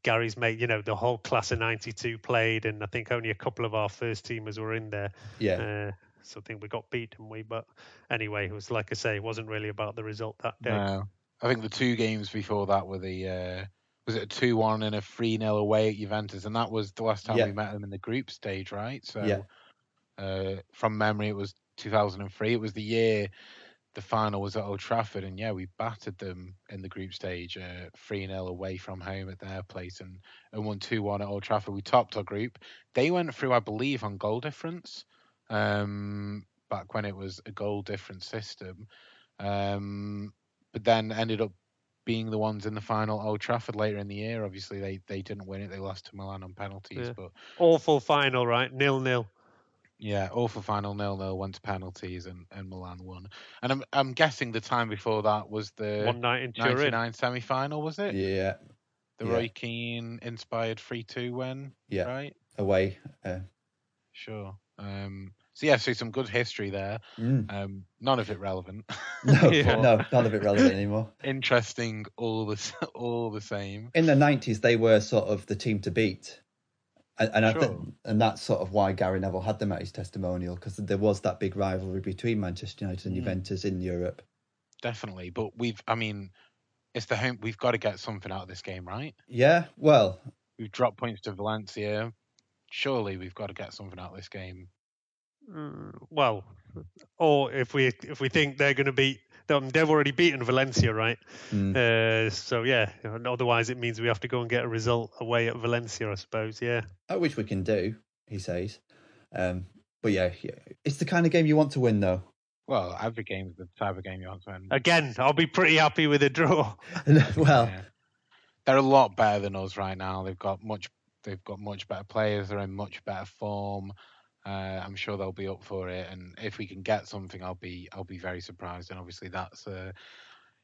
Gary's mate. The whole class of '92 played, and I think only a couple of our first teamers were in there. So I think we got beat, didn't we? But anyway, it was, like I say, it wasn't really about the result that day.
No. I think the 2 games before that were was it a 2-1 and a 3-0 away at Juventus, and that was the last time we met them in the group stage, right? So from memory, it was 2003. It was the year the final was at Old Trafford, and we battered them in the group stage 3-0 away from home at their place, and won 2-1 at Old Trafford. We topped our group. They went through, I believe, on goal difference, back when it was a goal difference system. But then ended up being the ones in the final Old Trafford later in the year. Obviously, they didn't win it. They lost to Milan on penalties. But
awful final, right? 0-0.
Yeah, awful final 0-0, went to penalties, and Milan won. And I'm guessing the time before that was the
one night in
99 semi-final, was it?
Yeah.
The Roy Keane inspired 3-2 win.
Yeah.
Right.
Away.
Sure. So some good history there. None of it relevant.
No, none of it relevant anymore.
Interesting, all the same.
In the 90s, they were sort of the team to beat, and that's sort of why Gary Neville had them at his testimonial, because there was that big rivalry between Manchester United and Juventus in Europe.
Definitely, but it's the home. We've got to get something out of this game, right?
Yeah. Well,
we've dropped points to Valencia. Surely we've got to get something out of this game.
Well, or if we think they're going to beat them, they've already beaten Valencia, right? Otherwise it means we have to go and get a result away at Valencia, I suppose.
Which we can do, he says. But it's the kind of game you want to win, though.
Well, every game is the type of game you want to win.
Again, I'll be pretty happy with a draw.
They're a lot better than us right now. They've got much better players. They're in much better form. I'm sure they'll be up for it, and if we can get something, I'll be very surprised. And obviously, that's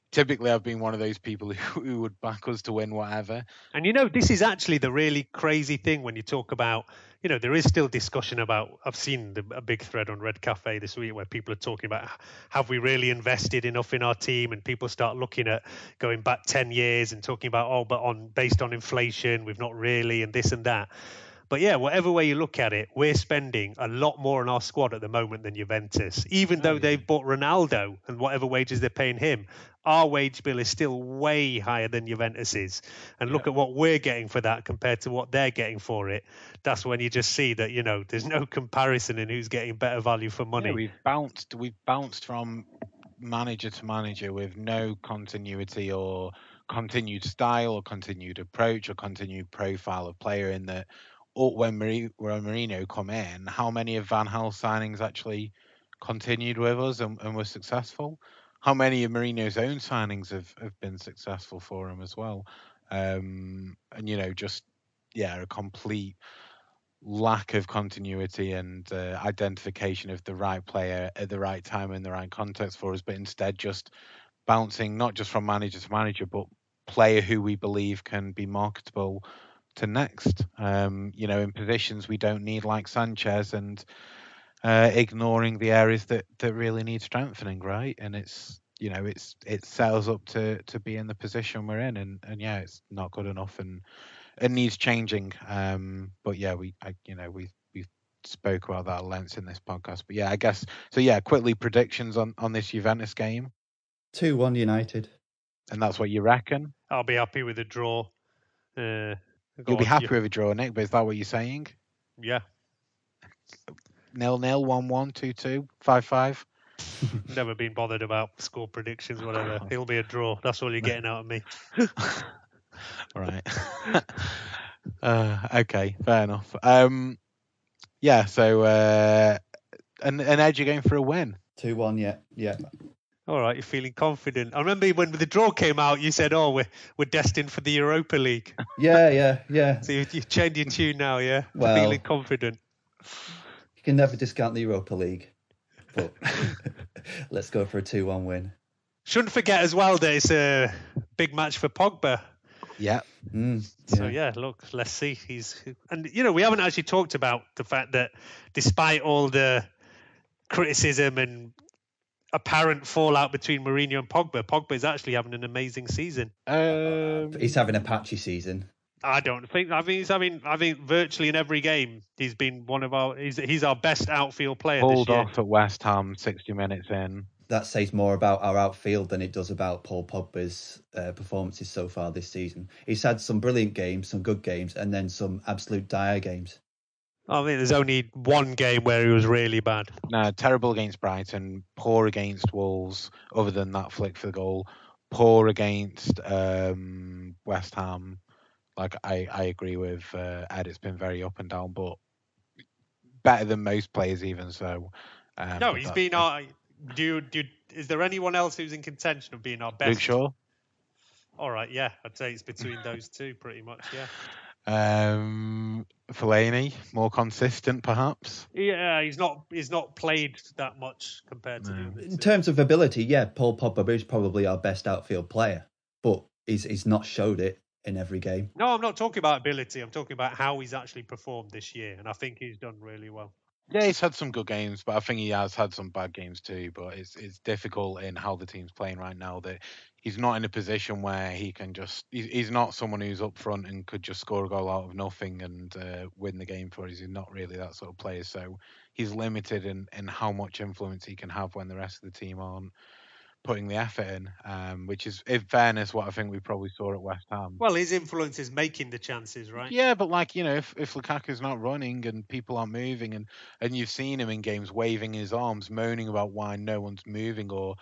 typically I've been one of those people who would back us to win whatever.
And this is actually the really crazy thing when you talk about, there is still discussion about. I've seen a big thread on Red Cafe this week where people are talking about, have we really invested enough in our team? And people start looking at going back 10 years and talking about, based on inflation, we've not really, and this and that. But whatever way you look at it, we're spending a lot more on our squad at the moment than Juventus. Even though they've bought Ronaldo and whatever wages they're paying him, our wage bill is still way higher than Juventus's. And look at what we're getting for that compared to what they're getting for it. That's when you just see that, there's no comparison in who's getting better value for money.
We've bounced from manager to manager with no continuity or continued style or continued approach or continued profile of player in that. When Mourinho come in, how many of Van Gaal's signings actually continued with us and were successful? How many of Mourinho's own signings have been successful for him as well? And just a complete lack of continuity and identification of the right player at the right time in the right context for us, but instead just bouncing not just from manager to manager, but player who we believe can be marketable to next. In positions we don't need, like Sanchez, and ignoring the areas that really need strengthening, right? And it's it set us up to be in the position we're in, and yeah, it's not good enough and it needs changing. But yeah, we spoke about that at length in this podcast. But yeah, I guess so. Yeah, quickly predictions on this Juventus game.
2-1 United.
And that's what you reckon?
I'll be happy with a draw.
You'll be happy with a draw, Nick, but is that what you're saying?
Yeah.
0-0, 1-1, 2-2, 5-5.
Never been bothered about score predictions, whatever. It'll be a draw. That's all you're getting out of me.
Right. Okay, fair enough. Yeah, so and Ed, you're going for a win.
2-1, yeah.
All right, you're feeling confident. I remember when the draw came out, you said, "Oh, we're destined for the Europa League."
Yeah.
So you changed your tune now, yeah?
Well,
feeling confident.
You can never discount the Europa League, but let's go for a 2-1 win.
Shouldn't forget as well that it's a big match for Pogba.
Yeah.
So yeah, look, let's see. And we haven't actually talked about the fact that despite all the criticism and apparent fallout between Mourinho and Pogba is actually having an amazing season.
He's having a patchy season.
I don't think. I think virtually in every game he's been one of our. He's our best outfield player
Pulled
this year.
off at West Ham 60 minutes in.
That says more about our outfield than it does about Paul Pogba's performances so far this season. He's had some brilliant games, some good games, and then some absolute dire games.
I think there's only one game where he was really bad.
No, terrible against Brighton, poor against Wolves, other than that flick for the goal, poor against West Ham. Like, I agree with Ed, it's been very up and down, but better than most players even so.
No, he's been our... is there anyone else who's in contention of being our best?
Luke Shaw?
All right, yeah. I'd say it's between those two pretty much, yeah.
Fellaini, more consistent perhaps.
Yeah, he's not played that much compared to the other two.
In terms of ability, yeah, Paul Pogba is probably our best outfield player, but he's not showed it in every game.
No, I'm not talking about ability. I'm talking about how he's actually performed this year, and I think he's done really well.
Yeah, he's had some good games, but I think he has had some bad games too. But it's difficult in how the team's playing right now that he's not in a position where he can just... He's not someone who's up front and could just score a goal out of nothing and win the game for us. He's not really that sort of player. So he's limited in how much influence he can have when the rest of the team aren't putting the effort in, which is, in fairness, what I think we probably saw at West Ham.
Well, his influence is making the chances, right?
Yeah, but if Lukaku's not running and people aren't moving, and you've seen him in games waving his arms, moaning about why no one's moving or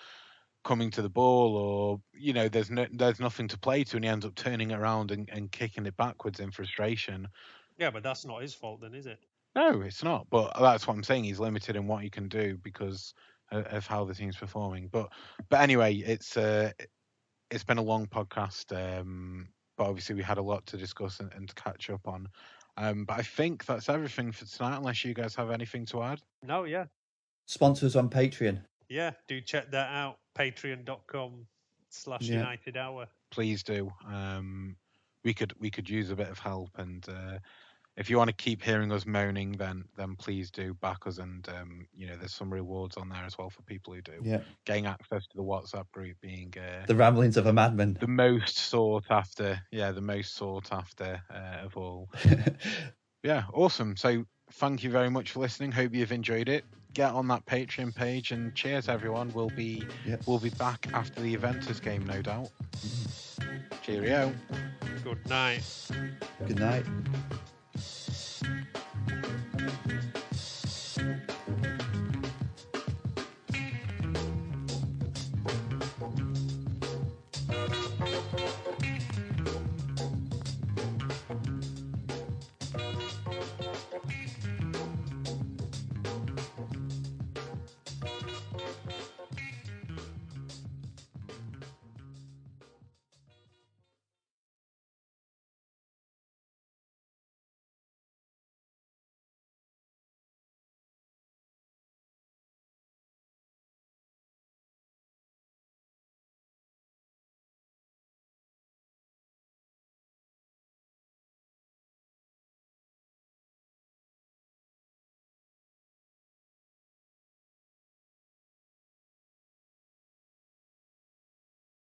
coming to the ball, or there's nothing to play to, and he ends up turning it around and kicking it backwards in frustration.
Yeah, but that's not his fault then, is it?
No, it's not. But that's what I'm saying. He's limited in what he can do because of how the team's performing. But anyway, it's been a long podcast, but obviously we had a lot to discuss and to catch up on. But I think that's everything for tonight, unless you guys have anything to add.
No, yeah.
Sponsors on Patreon.
Yeah, do check that out. Patreon.com/United Hour.
Please do. We could use a bit of help, and if you want to keep hearing us moaning, then please do back us, and there's some rewards on there as well for people who do.
Yeah.
Getting access to the WhatsApp group being
the ramblings of a madman.
The most sought after of all. Yeah, awesome. So thank you very much for listening. Hope you've enjoyed it. Get on that Patreon page, and cheers everyone. We'll be back after the Juventus game, no doubt. Cheerio.
Good night.
Good night.